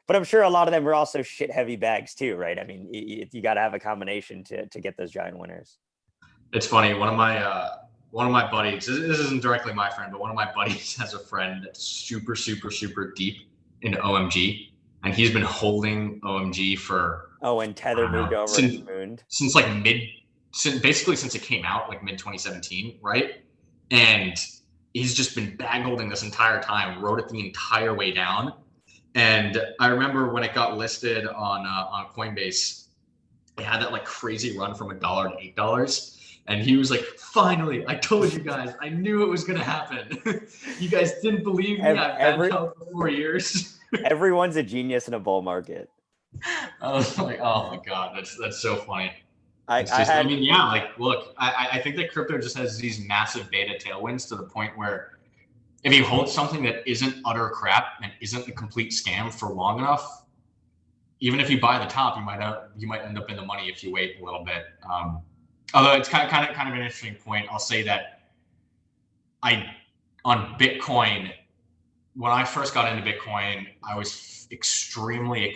But I'm sure a lot of them are also shit heavy bags too, right? I mean, you got to have a combination to get those giant winners. It's funny, one of my buddies, this isn't directly my friend, but one of my buddies has a friend that's super deep into OMG, and he's been holding OMG for and Tether moved over and mooned since since it came out, like mid 2017, right? And he's just been bag holding this entire time, rode it the entire way down. And I remember when it got listed on Coinbase, it had that crazy run from $1 to $8. And he was like, finally, I told you guys, I knew it was going to happen. You guys didn't believe me. I've been out for 4 years. Everyone's a genius in a bull market. I was like, oh my God, that's so funny. Look, I think that crypto just has these massive beta tailwinds to the point where if you hold something that isn't utter crap and isn't a complete scam for long enough, even if you buy the top, you might end up in the money if you wait a little bit. Although it's kind of an interesting point. I'll say that on Bitcoin, when I first got into Bitcoin, I was extremely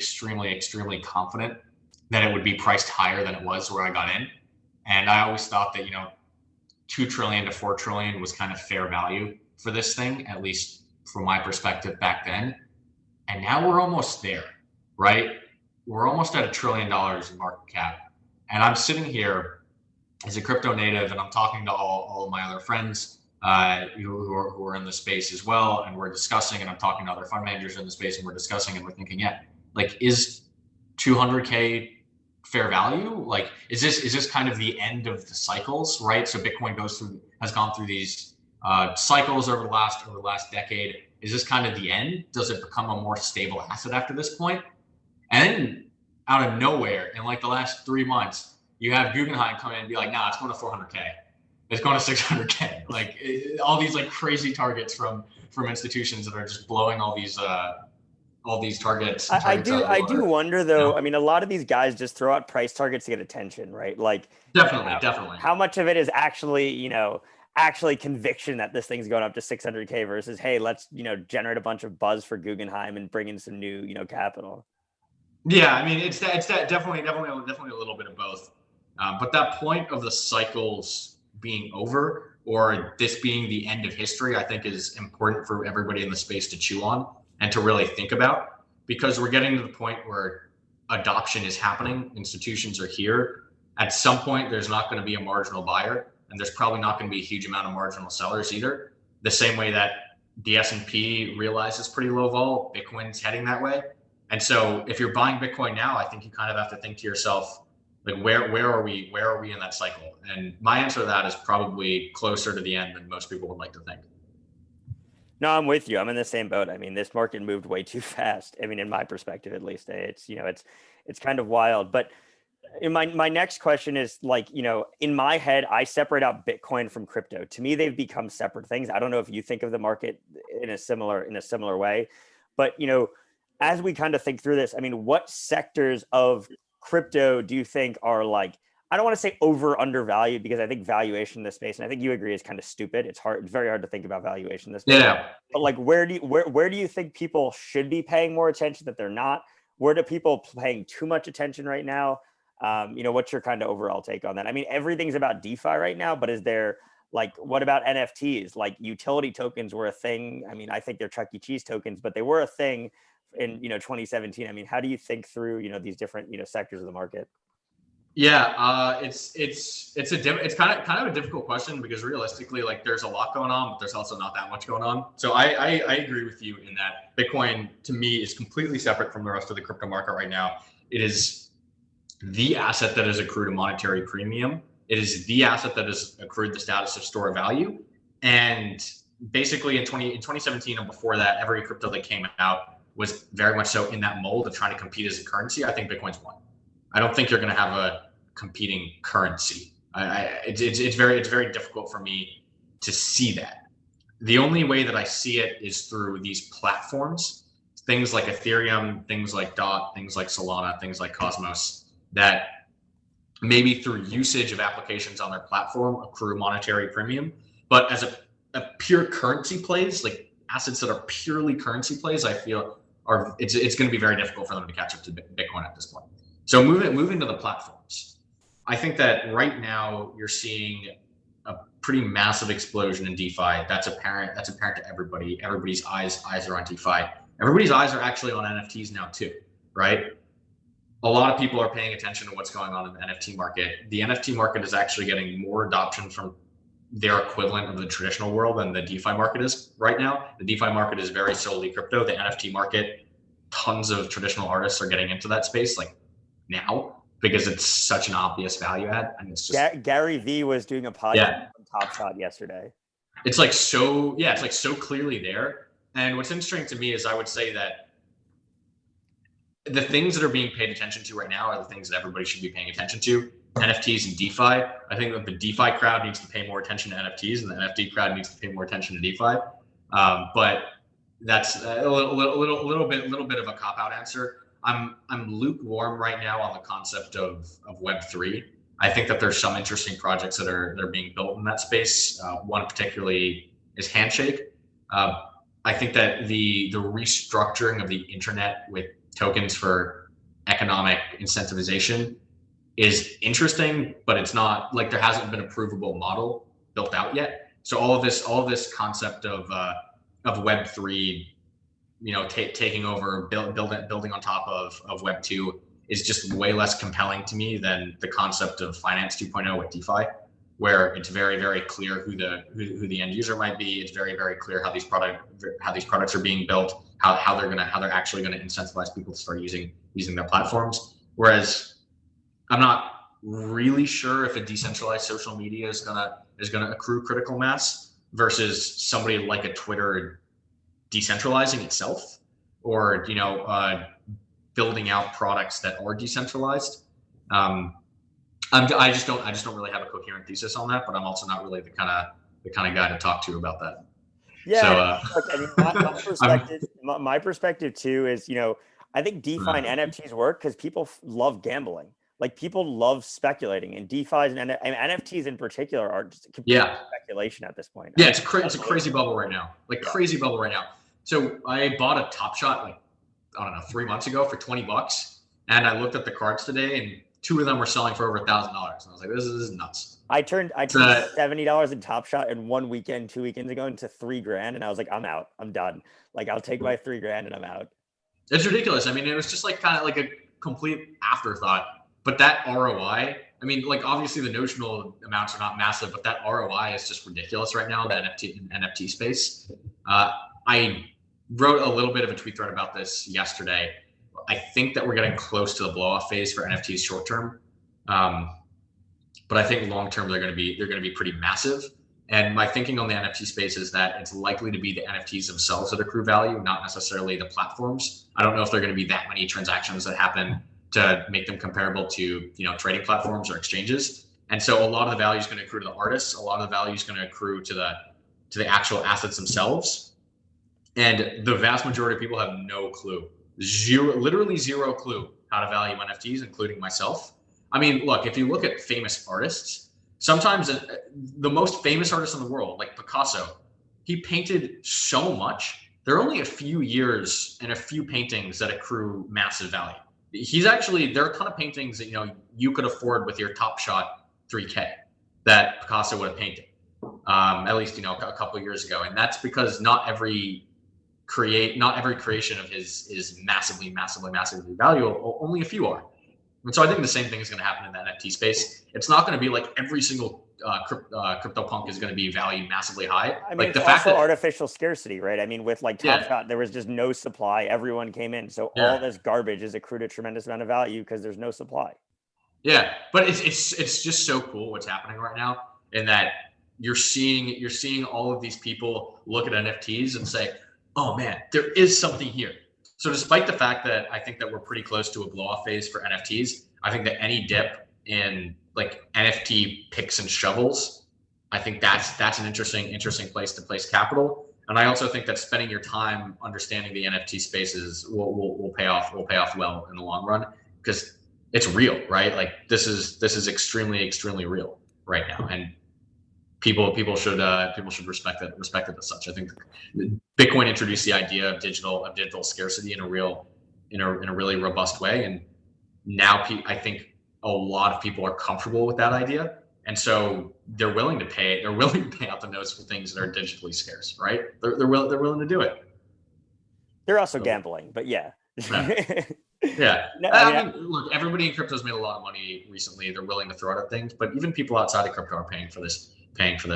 confident that it would be priced higher than it was where I got in. And I always thought that, 2 trillion to 4 trillion was kind of fair value for this thing, at least from my perspective back then. And now we're almost there, right? We're almost at $1 trillion in market cap. And I'm sitting here as a crypto native, and I'm talking to all of my other friends who are in the space as well, and we're discussing, and I'm talking to other fund managers in the space, and we're discussing, and we're thinking, is 200K fair value? Is this kind of the end of the cycles, right? So Bitcoin has gone through these cycles over the last decade. Is this kind of the end? Does it become a more stable asset after this point? And then out of nowhere, in the last 3 months, you have Guggenheim come in and be like, nah, it's going to 400K. It's going to 600K. All these crazy targets from institutions that are just blowing all these targets. I do wonder though. I mean, a lot of these guys just throw out price targets to get attention, right? Definitely. How much of it is actually, actually conviction that this thing's going up to 600K versus, hey, let's, generate a bunch of buzz for Guggenheim and bring in some new, capital. Yeah, I mean, it's definitely a little bit of both. But that point of the cycles being over, or this being the end of history, I think is important for everybody in the space to chew on and to really think about, because we're getting to the point where adoption is happening. Institutions are here. At some point, there's not going to be a marginal buyer, and there's probably not going to be a huge amount of marginal sellers either. The same way that the S&P realizes pretty low vol, Bitcoin's heading that way. And so if you're buying Bitcoin now, I think you kind of have to think to yourself, like, where are we in that cycle? And my answer to that is probably closer to the end than most people would like to think. No, I'm with you. I'm in the same boat. I mean, this market moved way too fast. I mean, in my perspective, at least, it's, it's kind of wild. But in my next question is, like, in my head, I separate out Bitcoin from crypto. To me, they've become separate things. I don't know if you think of the market in a similar way, but as we kind of think through this, I mean, what sectors of crypto do you think are, like, I don't want to say undervalued, because I think valuation in this space, and I think you agree, is kind of stupid. It's very hard to think about valuation in this space. Yeah. But, like, where do you think people should be paying more attention that they're not? Where do people paying too much attention right now? What's your kind of overall take on that? I mean, everything's about DeFi right now, but is there, like, what about NFTs? Like, utility tokens were a thing. I mean, I think they're Chuck E. Cheese tokens, but they were a thing in 2017. I mean, how do you think through these different sectors of the market? Yeah, it's kind of a difficult question, because realistically, like, there's a lot going on, but there's also not that much going on. So I agree with you in that Bitcoin, to me, is completely separate from the rest of the crypto market right now. It is the asset that has accrued a monetary premium. It is the asset that has accrued the status of store of value. And basically in 2017 and before that, every crypto that came out was very much so in that mold of trying to compete as a currency. I think Bitcoin's one. I don't think you're going to have a competing currency. It's very difficult for me to see that. The only way that I see it is through these platforms, things like Ethereum, things like DOT, things like Solana, things like Cosmos, that maybe through usage of applications on their platform accrue monetary premium. But as a pure currency plays, like assets that are purely currency plays, I feel it's going to be very difficult for them to catch up to Bitcoin at this point. So moving to the platforms, I think that right now you're seeing a pretty massive explosion in DeFi. That's apparent to everybody. Everybody's eyes are on DeFi. Everybody's eyes are actually on NFTs now too, right? A lot of people are paying attention to what's going on in the NFT market. The NFT market is actually getting more adoption from their equivalent of the traditional world than the DeFi market is right now. The DeFi market is very solely crypto. The NFT market, tons of traditional artists are getting into that space, like, now, because it's such an obvious value add. And it's just Gary V was doing a podcast on Top Shot yesterday. It's like so clearly there. And what's interesting to me is, I would say that the things that are being paid attention to right now are the things that everybody should be paying attention to. NFTs and DeFi. I think that the DeFi crowd needs to pay more attention to NFTs, and the NFT crowd needs to pay more attention to DeFi. But that's a little bit of a cop-out answer. I'm lukewarm right now on the concept of Web3. I think that there's some interesting projects that are being built in that space. One particularly is Handshake. I think that the restructuring of the internet with tokens for economic incentivization is interesting, but it's not, like, there hasn't been a provable model built out yet. So all of this concept of Web3, taking over, building on top of Web 2 is just way less compelling to me than the concept of Finance 2.0 with DeFi, where it's very, very clear who the end user might be. It's very, very clear how these products are being built, how they're actually gonna incentivize people to start using their platforms. Whereas I'm not really sure if a decentralized social media is gonna accrue critical mass versus somebody like a Twitter decentralizing itself, or building out products that are decentralized. I just don't really have a coherent thesis on that, but I'm also not really the kind of guy to talk to about that. Yeah. So, look, I mean, my perspective too is, I think DeFi and NFTs work because people love gambling. Like, people love speculating, and DeFi's and NFTs in particular are just complete speculation at this point. Yeah, it's a crazy bubble right now. Crazy bubble right now. So I bought a Top Shot, 3 months ago for $20, and I looked at the cards today, and 2 of them were selling for over $1,000. And I was like, this is nuts. I turned $70 in Top Shot in 1 weekend, 2 weekends ago, into $3,000, and I was like, I'm out. I'm done. Like, I'll take my $3,000 and I'm out. It's ridiculous. I mean, it was just kind of like complete afterthought. But that ROI, I mean, like obviously the notional amounts are not massive, but that ROI is just ridiculous right now in the NFT space. I wrote a little bit of a tweet thread about this yesterday. I think that we're getting close to the blow off phase for NFTs short term. But I think long term they're going to be pretty massive. And my thinking on the NFT space is that it's likely to be the NFTs themselves that accrue value, not necessarily the platforms. I don't know if there are going to be that many transactions that happen to make them comparable to, trading platforms or exchanges. And so a lot of the value is going to accrue to the artists. A lot of the value is going to accrue to the actual assets themselves. And the vast majority of people have no clue, literally zero clue how to value NFTs, including myself. I mean, look, if you look at famous artists, sometimes the most famous artist in the world, like Picasso, he painted so much. There are only a few years and a few paintings that accrue massive value. There are a ton of paintings that, you could afford with your Top Shot 3K that Picasso would have painted, at least, a couple of years ago. And that's because not every creation of his is massively valuable. Only a few are. And so I think the same thing is going to happen in the NFT space. It's not going to be like every single CryptoPunk is going to be valued massively high. I mean, like it's the fact also that artificial scarcity, right? I mean, with like Top Shot, there was just no supply. Everyone came in. So all this garbage is accrued a tremendous amount of value because there's no supply. Yeah, but it's just so cool what's happening right now, in that you're seeing all of these people look at NFTs and say, oh man, there is something here. So despite the fact that I think that we're pretty close to a blow-off phase for NFTs, I think that any dip in like NFT picks and shovels, I think that's an interesting place to place capital. And I also think that spending your time understanding the NFT spaces will pay off well in the long run, because it's real, right? Like this is extremely real right now, and people should respect it as such. I think Bitcoin introduced the idea of digital scarcity in a really robust way, and now I think a lot of people are comfortable with that idea, and so they're willing to pay out the nose for things that are digitally scarce, right? They're willing to do it. They're also gambling, but yeah. Yeah. No, I mean, look, everybody in crypto's made a lot of money recently. They're willing to throw it at things, but even people outside of crypto are paying for this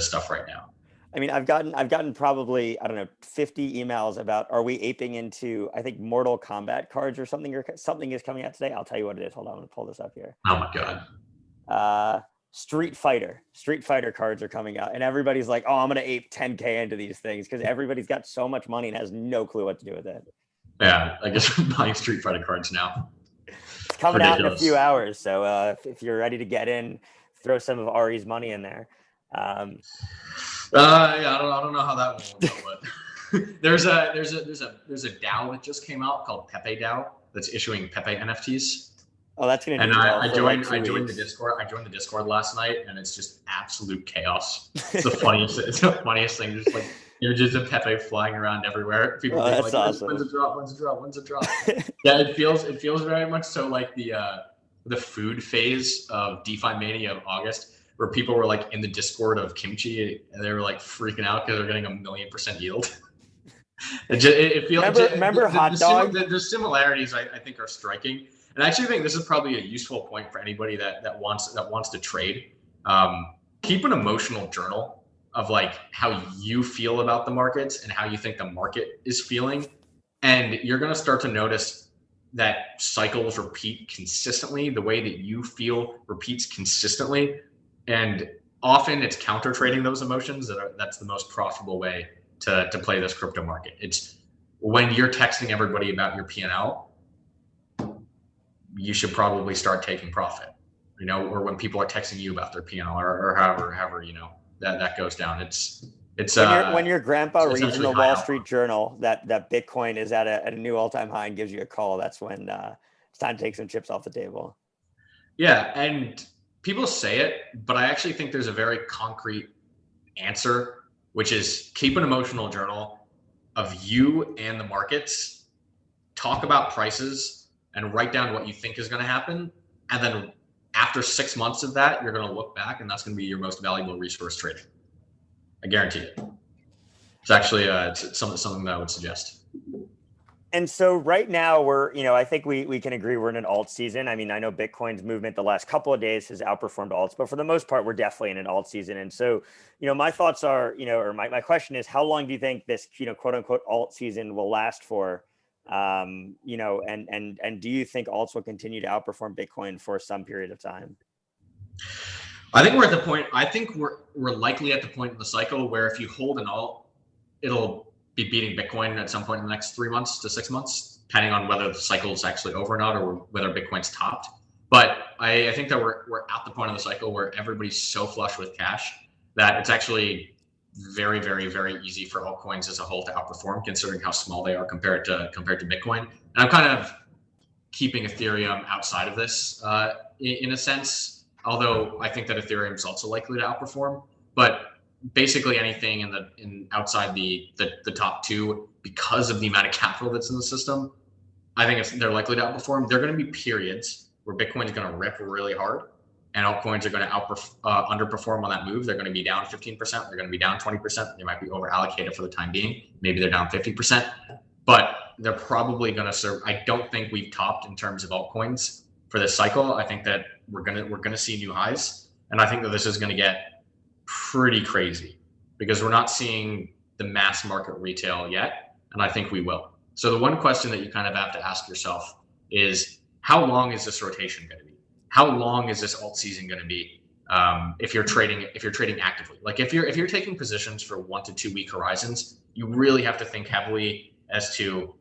stuff right now. I mean, I've gotten probably, I don't know, 50 emails about, are we aping into, I think, Mortal Kombat cards or something, something is coming out today. I'll tell you what it is. Hold on, I'm gonna pull this up here. Oh my God. Street Fighter cards are coming out, and everybody's like, oh, I'm gonna ape 10K into these things because everybody's got so much money and has no clue what to do with it. Yeah, I guess I'm buying Street Fighter cards now. It's coming out in a few hours, so if you're ready to get in, throw some of Ari's money in there. Yeah, I don't know how that one will go, but there's a DAO that just came out called Pepe DAO that's issuing Pepe NFTs. Oh, that's gonna. And I joined the Discord. I joined the Discord last night, and it's just absolute chaos. It's the funniest. It's the funniest thing. Just like images of Pepe flying around everywhere. People being like, awesome. When's a drop? Yeah, it feels very much so like the food phase of DeFi Mania of August, where people were like in the Discord of Kimchi and they were like freaking out because they're getting 1,000,000% yield. It feels. Remember hot dog? The similarities I think are striking. And I actually think this is probably a useful point for anybody that wants to trade. Keep an emotional journal of like how you feel about the markets and how you think the market is feeling. And you're going to start to notice that cycles repeat consistently. The way that you feel repeats consistently. And often it's counter trading those emotions that's the most profitable way to play this crypto market. It's when you're texting everybody about your P&L, you should probably start taking profit, or when people are texting you about their P&L or however, that goes down. It's when your grandpa reads in the Wall Street Journal that Bitcoin is at a new all-time high and gives you a call, that's when it's time to take some chips off the table. Yeah. And people say it, but I actually think there's a very concrete answer, which is keep an emotional journal of you and the markets, talk about prices, and write down what you think is going to happen. And then after 6 months of that, you're going to look back and that's going to be your most valuable resource trading. I guarantee it. It's actually it's something that I would suggest. And so right now we're, I think we can agree we're in an alt season. I mean, I know Bitcoin's movement the last couple of days has outperformed alts, but for the most part, we're definitely in an alt season. And so, my thoughts are, or my question is, how long do you think this, quote unquote alt season will last for? And do you think alts will continue to outperform Bitcoin for some period of time? I think we're at the point. I think we're likely at the point in the cycle where if you hold an alt, it'll be beating Bitcoin at some point in the next 3 months to 6 months, depending on whether the cycle is actually over or not, or whether Bitcoin's topped. But I think that we're at the point of the cycle where everybody's so flush with cash that it's actually very, very, very easy for altcoins as a whole to outperform, considering how small they are compared to Bitcoin. And I'm kind of keeping Ethereum outside of this in a sense, although I think that Ethereum is also likely to outperform. But basically anything in outside the top two, because of the amount of capital that's in the system, I think they're likely to outperform. There are going to be periods where Bitcoin is going to rip really hard, and altcoins are going to underperform on that move. They're going to be down 15%. They're going to be down 20%. They might be over allocated for the time being. Maybe they're down 50%, but they're probably going to serve. I don't think we've topped in terms of altcoins for this cycle. I think that we're gonna see new highs, and I think that this is going to get pretty crazy because we're not seeing the mass market retail yet, and I think we will. So the one question that you kind of have to ask yourself is, how long is this rotation going to be? How long is this alt season going to be? If you're trading actively, like if you're taking positions for 1 to 2 week horizons, you really have to think heavily as to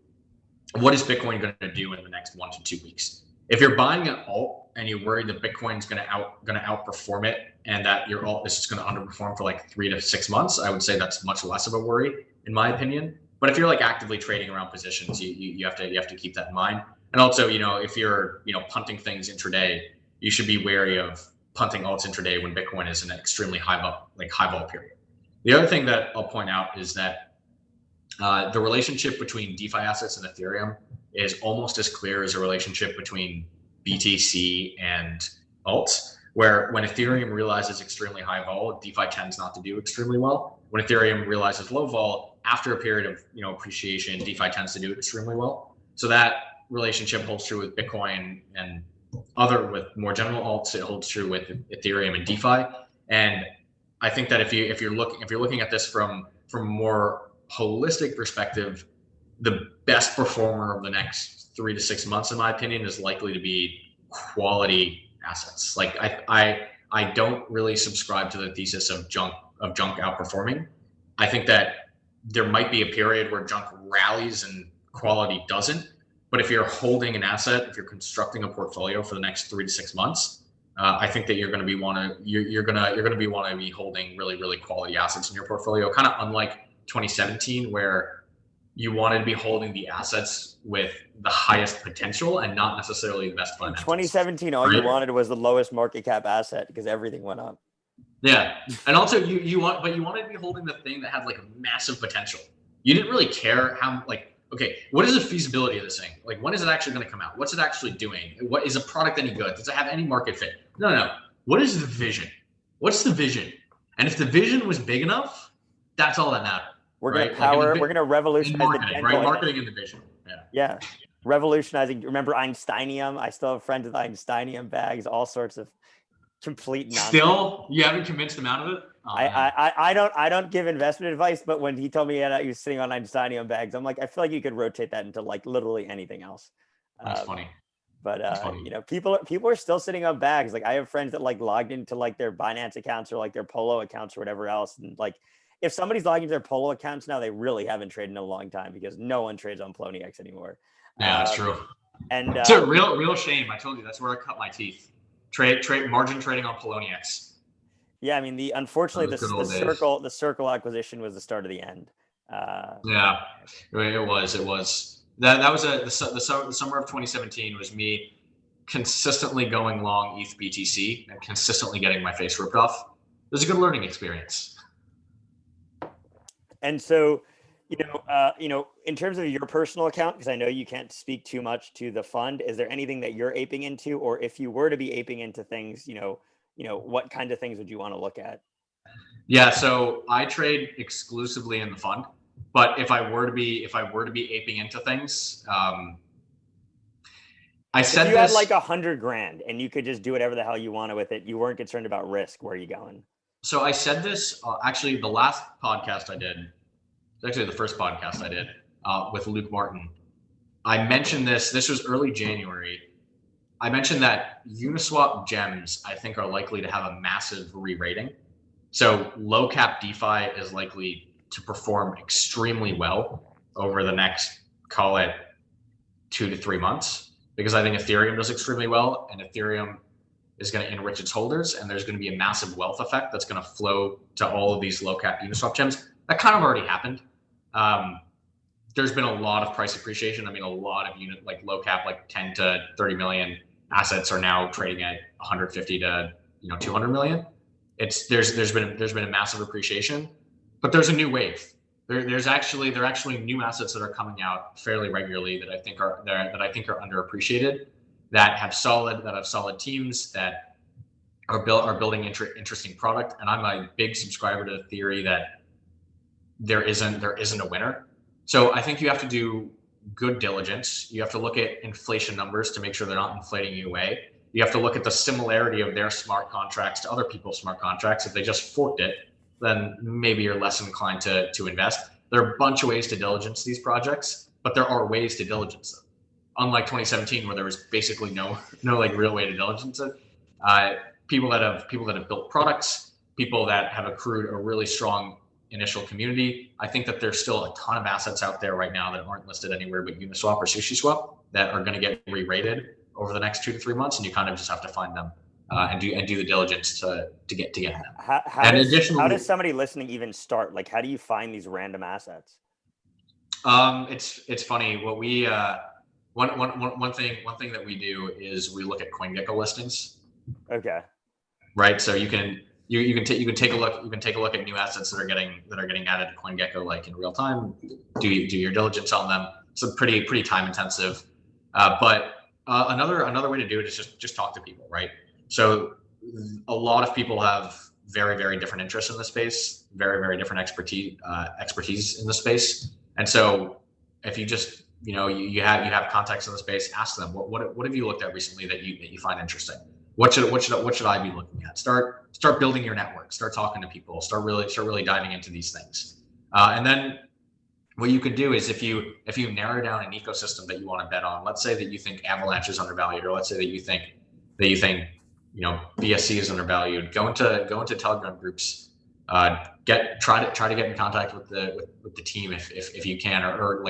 what is Bitcoin going to do in the next 1 to 2 weeks. If you're buying an alt and you're worried that Bitcoin's going to outperform it and that your alt is just going to underperform for like 3 to 6 months, I would say that's much less of a worry, in my opinion. But if you're like actively trading around positions, you have to keep that in mind. And also, if you're punting things intraday, you should be wary of punting alts intraday when Bitcoin is in an extremely high vol period. The other thing that I'll point out is that the relationship between DeFi assets and Ethereum is almost as clear as a relationship between BTC and alts, where when Ethereum realizes extremely high vol, DeFi tends not to do extremely well. When Ethereum realizes low vol, after a period of appreciation, DeFi tends to do extremely well. So that relationship holds true with Bitcoin and with more general alts. It holds true with Ethereum and DeFi. And I think that if you're looking at this from a more holistic perspective, the best performer of the next 3 to 6 months, in my opinion, is likely to be quality assets. Like I don't really subscribe to the thesis of junk outperforming. I think that there might be a period where junk rallies and quality doesn't. But if you're holding an asset, if you're constructing a portfolio for the next 3 to 6 months, I think that you're going to be want to be holding really, really quality assets in your portfolio. Kind of unlike 2017, where you wanted to be holding the assets with the highest potential and not necessarily the best fundamentals. In 2017, all you wanted was the lowest market cap asset because everything went up. Yeah, and also you wanted to be holding the thing that had like a massive potential. You didn't really care how okay, what is the feasibility of this thing? Like, when is it actually going to come out? What's it actually doing? What is a product any good? Does it have any market fit? No. What is the vision? What's the vision? And if the vision was big enough, that's all that mattered. We're going to revolutionize marketing, right? Marketing and the vision. Yeah. Revolutionizing. Remember Einsteinium? I still have friends with Einsteinium bags, all sorts of complete nonsense. Still, you haven't convinced him out of it? I don't give investment advice, but when he told me he was sitting on Einsteinium bags, I'm like, I feel like you could rotate that into like literally anything else. That's funny. But people are still sitting on bags. Like I have friends that like logged into like their Binance accounts or like their Polo accounts or whatever else. And like if somebody's logging into their Polo accounts now, they really haven't traded in a long time because no one trades on Poloniex anymore. Yeah, that's true. And it's a real shame. I told you that's where I cut my teeth. Margin trading on Poloniex. Yeah, I mean unfortunately the Circle acquisition was the start of the end. Yeah, it was. That was the summer of 2017 was me consistently going long ETH BTC and consistently getting my face ripped off. It was a good learning experience. And so, in terms of your personal account, because I know you can't speak too much to the fund, is there anything that you're aping into, or if you were to be aping into things, what kind of things would you want to look at? Yeah, so I trade exclusively in the fund. But if I were to be aping into things, I said if you this. had like $100,000 and you could just do whatever the hell you wanted with it, you weren't concerned about risk. Where are you going? So I said this actually the last podcast I did. Actually, the first podcast I did with Luke Martin. I mentioned this. This was early January. I mentioned that Uniswap gems, I think, are likely to have a massive re-rating. So low cap DeFi is likely to perform extremely well over the next, call it 2 to 3 months, because I think Ethereum does extremely well, and Ethereum is going to enrich its holders, and there's going to be a massive wealth effect that's going to flow to all of these low cap Uniswap gems. That kind of already happened. There's been a lot of price appreciation. I mean, a lot of unit like low cap, like 10 to 30 million assets are now trading at 150 to 200 million. There's been a massive appreciation, but there's a new wave. There are actually new assets that are coming out fairly regularly that I think are underappreciated, that have solid teams, that are building interesting product. And I'm a big subscriber to the theory that there isn't a winner. So I think you have to do good diligence. You have to look at inflation numbers to make sure they're not inflating you away. You have to look at the similarity of their smart contracts to other people's smart contracts. If they just forked it, then maybe you're less inclined to invest. There are a bunch of ways to diligence these projects, but there are ways to diligence them. Unlike 2017, where there was basically no like real way to diligence it. People that have built products, people that have accrued a really strong initial community. I think that there's still a ton of assets out there right now that aren't listed anywhere but Uniswap or SushiSwap that are going to get re-rated over the next 2 to 3 months, and you kind of just have to find them and do the diligence to get them. How does somebody listening even start? Like, how do you find these random assets? It's funny. What we one thing that we do is we look at CoinGecko listings. Okay. Right. So you can take a look at new assets that are getting added to CoinGecko like in real time. Do your diligence on them. It's a pretty time intensive. But another way to do it is just talk to people, right? So a lot of people have very, very different interests in the space, very, very different expertise in the space. And so if you just you have contacts in the space, ask them what have you looked at recently that you find interesting. What should I be looking at? Start building your network. Start talking to people. Start really diving into these things. And then what you could do is if you narrow down an ecosystem that you want to bet on. Let's say that you think Avalanche is undervalued, or let's say that you think BSC is undervalued. Go into Telegram groups. Try to get in contact with the team if you can, or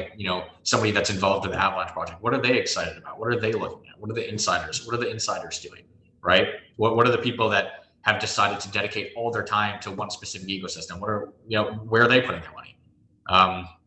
somebody that's involved in the Avalanche project. What are they excited about? What are they looking at? What are the insiders doing? Right? What are the people that have decided to dedicate all their time to one specific ecosystem? Where are they putting their money?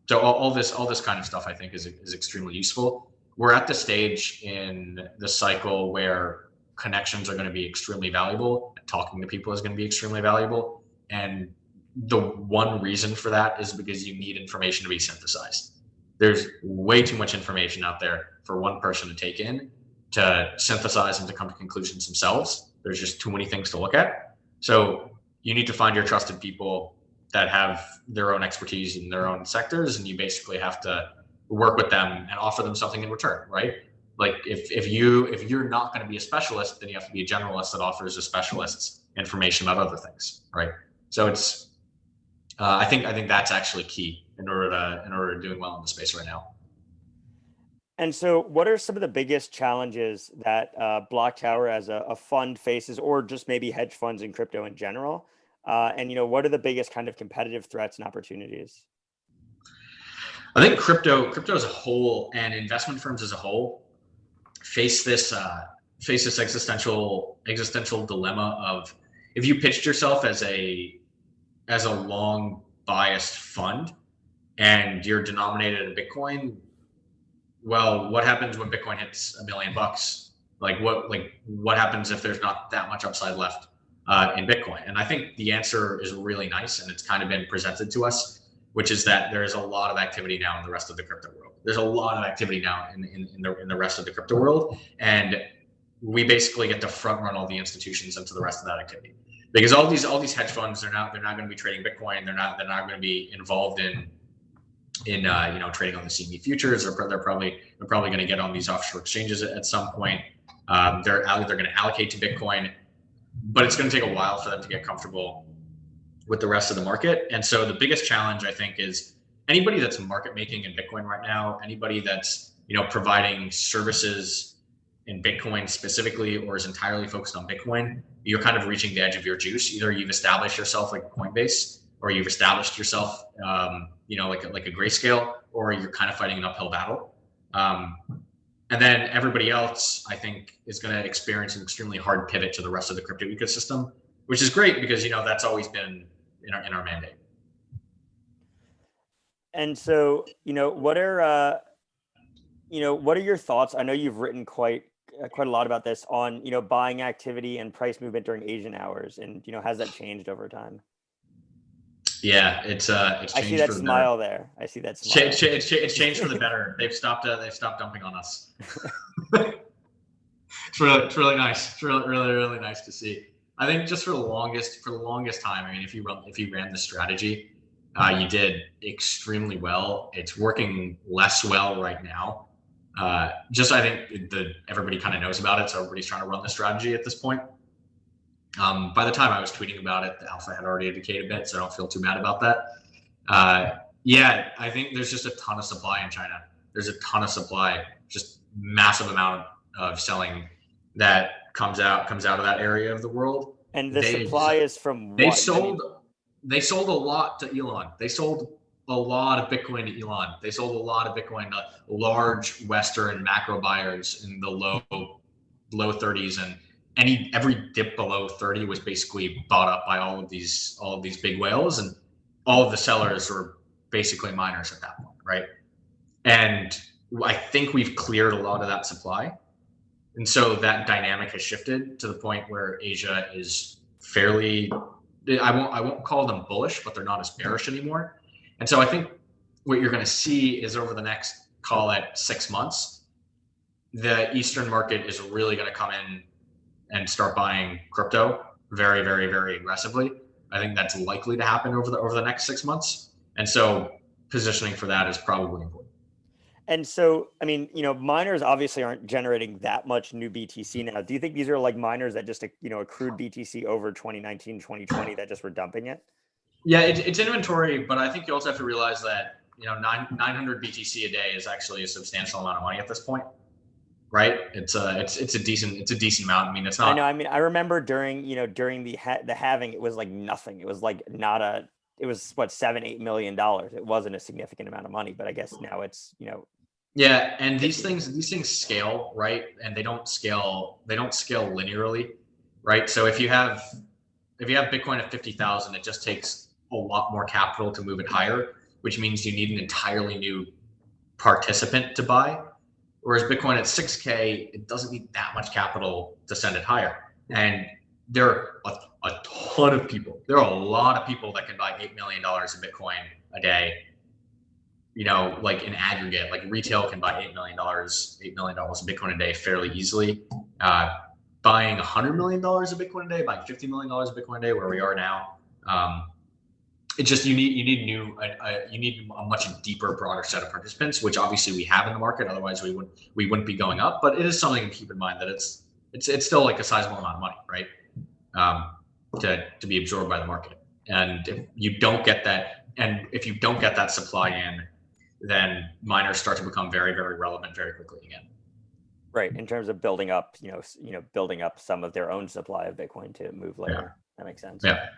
So all this kind of stuff I think is extremely useful. We're at the stage in the cycle where connections are going to be extremely valuable, and talking to people is going to be extremely valuable. And the one reason for that is because you need information to be synthesized. There's way too much information out there for one person to take in, to synthesize and to come to conclusions themselves. There's just too many things to look at. So you need to find your trusted people that have their own expertise in their own sectors, and you basically have to work with them and offer them something in return, right? Like if you're not going to be a specialist, then you have to be a generalist that offers the specialists information about other things, right? So it's I think that's actually key in order to doing well in the space right now. And so what are some of the biggest challenges that BlockTower as a fund faces, or just maybe hedge funds and crypto in general? And what are the biggest kind of competitive threats and opportunities? I think crypto as a whole and investment firms as a whole face this existential dilemma of, if you pitched yourself as a long biased fund and you're denominated in Bitcoin, well, what happens when Bitcoin hits $1 million? What happens if there's not that much upside left in Bitcoin? And I think the answer is really nice, and it's kind of been presented to us, which is that there is a lot of activity now in the rest of the crypto world. There's a lot of activity now in the rest of the crypto world, and we basically get to front run all the institutions into the rest of that activity. Because all these hedge funds, they're not going to be trading Bitcoin. They're not going to be involved in trading on the CME futures, or they're probably going to get on these offshore exchanges at some point. They're going to allocate to Bitcoin, but it's going to take a while for them to get comfortable with the rest of the market. And so the biggest challenge, I think, is anybody that's market making in Bitcoin right now, anybody that's providing services in Bitcoin specifically, or is entirely focused on Bitcoin, you're kind of reaching the edge of your juice. Either you've established yourself like Coinbase, or you've established yourself, like a Grayscale, or you're kind of fighting an uphill battle. And then everybody else, I think, is going to experience an extremely hard pivot to the rest of the crypto ecosystem, which is great because that's always been in our mandate. And so, what are your thoughts? I know you've written quite a lot about this on, buying activity and price movement during Asian hours, and has that changed over time? Yeah, it's changed. I see that smile there. I see that smile. It's changed for the better. They've stopped dumping on us. It's really nice. It's really nice to see. I think just for the longest time, I mean, if you ran the strategy, you did extremely well. It's working less well right now. I think everybody kind of knows about it, so everybody's trying to run the strategy at this point. By the time I was tweeting about it, the alpha had already indicated a bit, so I don't feel too bad about that. Yeah, I think there's just a ton of supply in China. There's a ton of supply, just massive amount of selling that comes out of that area of the world. And the supply is from they sold a lot to Elon. They sold a lot of Bitcoin to Elon. They sold a lot of Bitcoin to large Western macro buyers in the low 30s, and every dip below 30 was basically bought up by all of these big whales, and all of the sellers were basically miners at that point, right? And I think we've cleared a lot of that supply. And so that dynamic has shifted to the point where Asia is fairly, I won't call them bullish, but they're not as bearish anymore. And so I think what you're going to see is over the next, call it 6 months, the Eastern market is really going to come in and start buying crypto very, very, very aggressively. I think that's likely to happen over the next 6 months. And so positioning for that is probably important. And so, I mean, miners obviously aren't generating that much new BTC now. Do you think these are like miners that just, accrued BTC over 2019, 2020 that just were dumping it? Yeah, it's inventory, but I think you also have to realize that, 900 BTC a day is actually a substantial amount of money at this point, right? It's a decent amount. I mean, it's not. I know. I mean, I remember during the halving, it was like nothing. It was like it was what, $7-8 million. It wasn't a significant amount of money, but I guess now it's, Yeah, and these things scale, right? And they don't scale linearly, right? So if you have Bitcoin at 50,000, it just takes a lot more capital to move it higher, which means you need an entirely new participant to buy. Whereas Bitcoin at 6K, it doesn't need that much capital to send it higher. And there are a ton of people. There are a lot of people that can buy $8 million of Bitcoin a day. Like in aggregate, like retail can buy $8 million of Bitcoin a day fairly easily. Buying $100 million of Bitcoin a day, buying $50 million of Bitcoin a day, where we are now, it's just you need a much deeper, broader set of participants, which obviously we have in the market. Otherwise, we wouldn't be going up. But it is something to keep in mind that it's still like a sizable amount of money, right? To be absorbed by the market. And if you don't get that supply in, then miners start to become very, very relevant very quickly again. Right, in terms of building up, building up some of their own supply of Bitcoin to move later. Yeah. That makes sense. Yeah.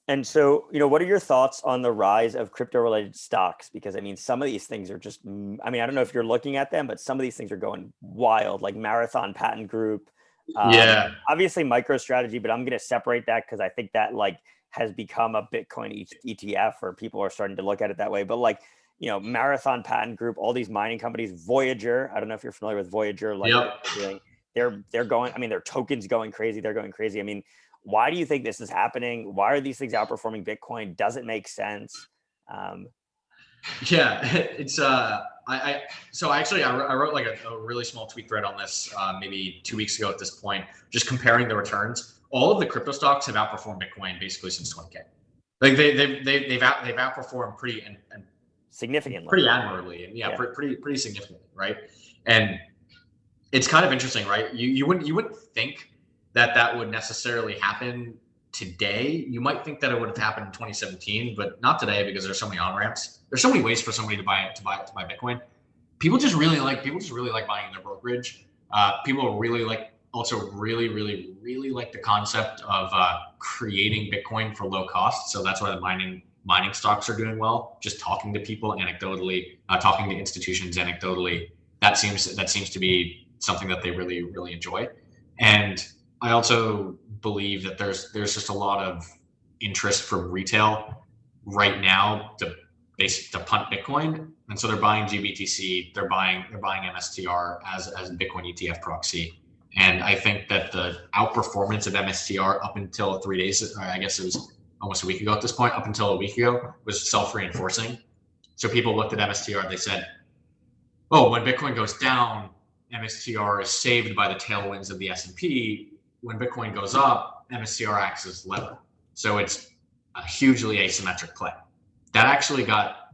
And so, what are your thoughts on the rise of crypto-related stocks? Because I mean, some of these things are just, I don't know if you're looking at them, but some of these things are going wild, like Marathon Patent Group. Obviously MicroStrategy, but I'm going to separate that because I think that has become a Bitcoin ETF, or people are starting to look at it that way. But Marathon Patent Group, all these mining companies, Voyager. I don't know if you're familiar with Voyager. Yep. They're going. Their tokens going crazy. They're going crazy. Why do you think this is happening? Why are these things outperforming Bitcoin? Does it make sense? Yeah, it's I wrote like a really small tweet thread on this maybe 2 weeks ago at this point, just comparing the returns. All of the crypto stocks have outperformed Bitcoin basically since 20K. Like they've outperformed pretty and significantly. Pretty admirably, and pretty significantly, right? And it's kind of interesting, right? You wouldn't think that would necessarily happen today. You might think that it would have happened in 2017, but not today, because there's so many on ramps. There's so many ways for somebody to buy Bitcoin. People just really like buying their brokerage. People really like the concept of creating Bitcoin for low cost. So that's why the mining stocks are doing well. Just talking to people anecdotally, talking to institutions anecdotally, that seems to be something that they really enjoy. And I also believe that there's just a lot of interest from retail right now to punt Bitcoin, and so they're buying GBTC, they're buying MSTR as a Bitcoin ETF proxy. And I think that the outperformance of MSTR up until 3 days, I guess it was almost a week ago at this point, up until a week ago, was self-reinforcing. So people looked at MSTR, they said, oh, when Bitcoin goes down, MSTR is saved by the tailwinds of the S&P. When Bitcoin goes up, MSTR acts as lever. So it's a hugely asymmetric play. That actually that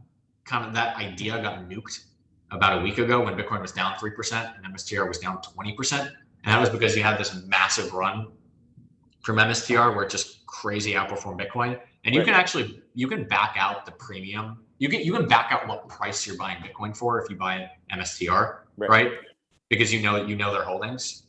idea got nuked about a week ago when Bitcoin was down 3% and MSTR was down 20%. And that was because you had this massive run from MSTR where it just crazy outperformed Bitcoin. And you can back out the premium. You can back out what price you're buying Bitcoin for if you buy MSTR, right? Because you know their holdings.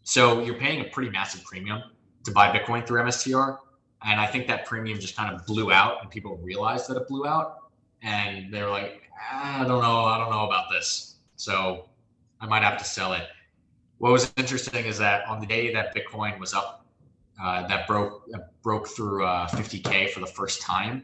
So you're paying a pretty massive premium to buy Bitcoin through MSTR. And I think that premium just kind of blew out, and people realized that it blew out, and they're like, I don't know about this. So I might have to sell it. What was interesting is that on the day that Bitcoin was up, that broke through 50K for the first time,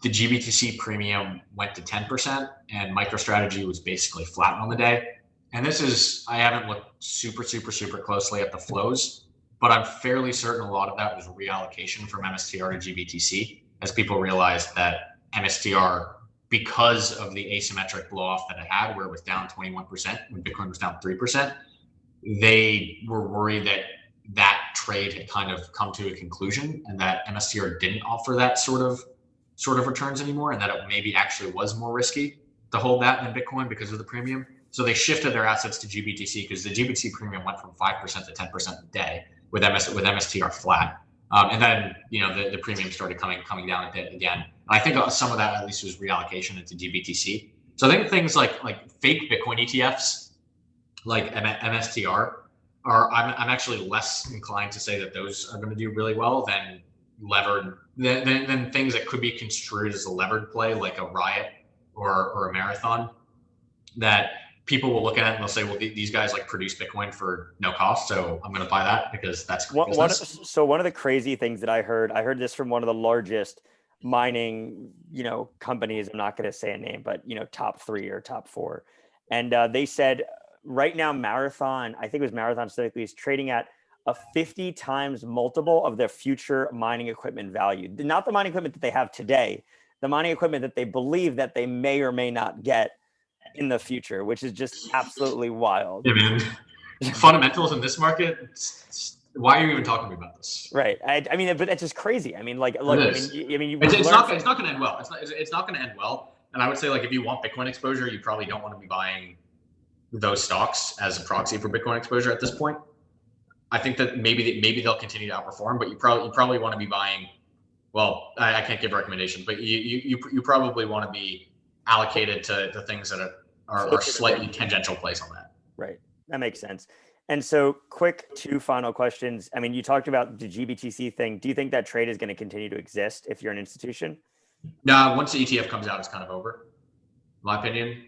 the GBTC premium went to 10%, and MicroStrategy was basically flat on the day. And I haven't looked super closely at the flows, but I'm fairly certain a lot of that was reallocation from MSTR to GBTC, as people realized that MSTR, because of the asymmetric blow off that it had, where it was down 21% when Bitcoin was down 3%, they were worried that trade had kind of come to a conclusion, and that MSTR didn't offer that sort of returns anymore, and that it maybe actually was more risky to hold that than Bitcoin because of the premium. So they shifted their assets to GBTC because the GBTC premium went from 5% to 10% a day with MSTR flat. And then, the premium started coming down a bit again. And I think some of that at least was reallocation into GBTC. So I think things like fake Bitcoin ETFs, like MSTR, I'm actually less inclined to say that those are going to do really well than than things that could be construed as a levered play, like a Riot or a Marathon, that people will look at it and they'll say, well, these guys produce Bitcoin for no cost, so I'm going to buy that because that's business. So one of the crazy things that I heard this from one of the largest mining, companies. I'm not going to say a name, but top 3 or top 4, and they said right now Marathon, I think it was Marathon specifically, is trading at a 50 times multiple of their future mining equipment value. Not the mining equipment that they have today, the mining equipment that they believe that they may or may not get in the future, which is just absolutely wild. Yeah, man. Fundamentals in this market. Why are you even talking to me about this? Right. I mean, but it's just crazy. I mean, look. It's not going to end well. It's not going to end well. And I would say, if you want Bitcoin exposure, you probably don't want to be buying those stocks as a proxy for Bitcoin exposure at this point. I think that maybe they'll continue to outperform, but you probably want to be buying. Well, I can't give recommendations, but you probably want to be allocated to things that are slightly tangential plays on that. Right. That makes sense. And so quick 2 final questions. I mean, you talked about the GBTC thing. Do you think that trade is going to continue to exist if you're an institution? No, once the ETF comes out, it's kind of over. In my opinion,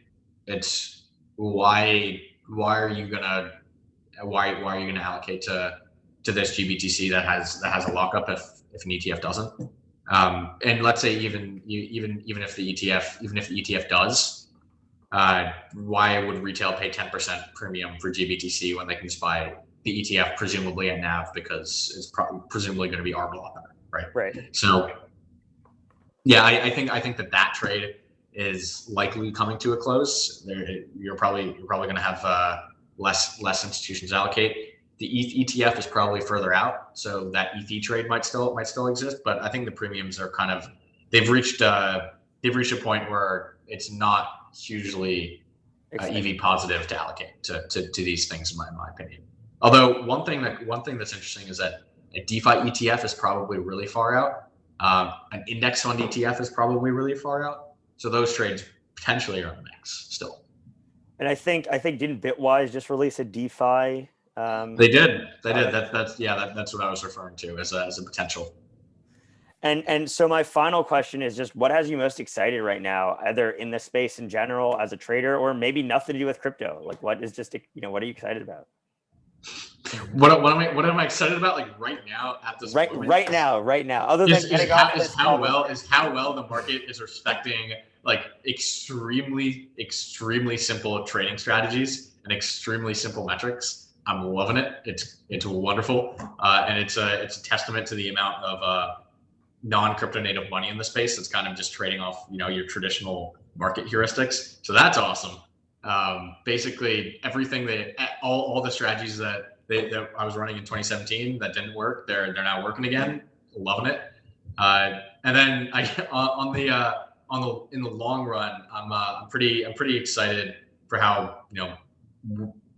it's why are you gonna allocate to this GBTC that has a lockup if an ETF doesn't? And let's say even if the ETF does, why would retail pay 10% premium for GBTC when they can just buy the ETF presumably at NAV because it's presumably going to be arb a lot better, right? Right. So yeah, I think that trade is likely coming to a close. You're probably going to have less institutions allocate. The ETH ETF is probably further out, so that ETH trade might still exist. But I think the premiums are they've reached they've reached a point where it's not hugely EV positive to allocate to these things, in my opinion. Although one thing that's interesting is that a DeFi ETF is probably really far out. An index fund ETF is probably really far out. So those trades potentially are in the mix still. And I think didn't Bitwise just release a DeFi? They did. That's what I was referring to as a potential. And so my final question is just, what has you most excited right now, either in the space in general as a trader, or maybe nothing to do with crypto? Like, what is just, what are you excited about? What am I excited about? Like right now at this moment? Right now. Other than getting off this how well the market is respecting like extremely simple trading strategies and extremely simple metrics. I'm loving it. It's wonderful, and it's a testament to the amount of non-crypto native money in the space that's kind of just trading off your traditional market heuristics. So that's awesome. Basically everything all the strategies that I was running in 2017 that didn't work, they're now working again. Loving it. And then in the long run, I'm pretty excited for how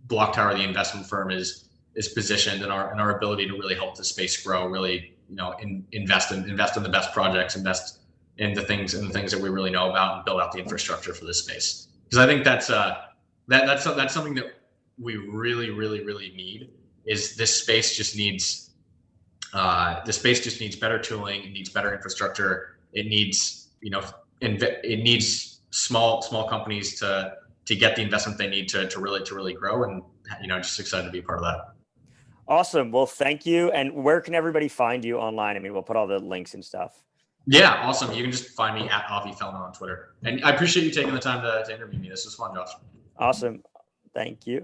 BlockTower, the investment firm, is positioned, and our ability to really help the space grow. Really, invest in the best projects, invest in the things that we really know about, and build out the infrastructure for this space. Because I think that's something that we really need. Is this space just needs better tooling, it needs better infrastructure, it needs it needs small companies to get the investment they need to really grow, and just excited to be a part of that. Awesome. Well, thank you. And where can everybody find you online? I mean, we'll put all the links and stuff. Yeah, awesome. You can just find me at Avi Felman on Twitter. And I appreciate you taking the time to interview me. This was fun, Josh. Awesome. Thank you.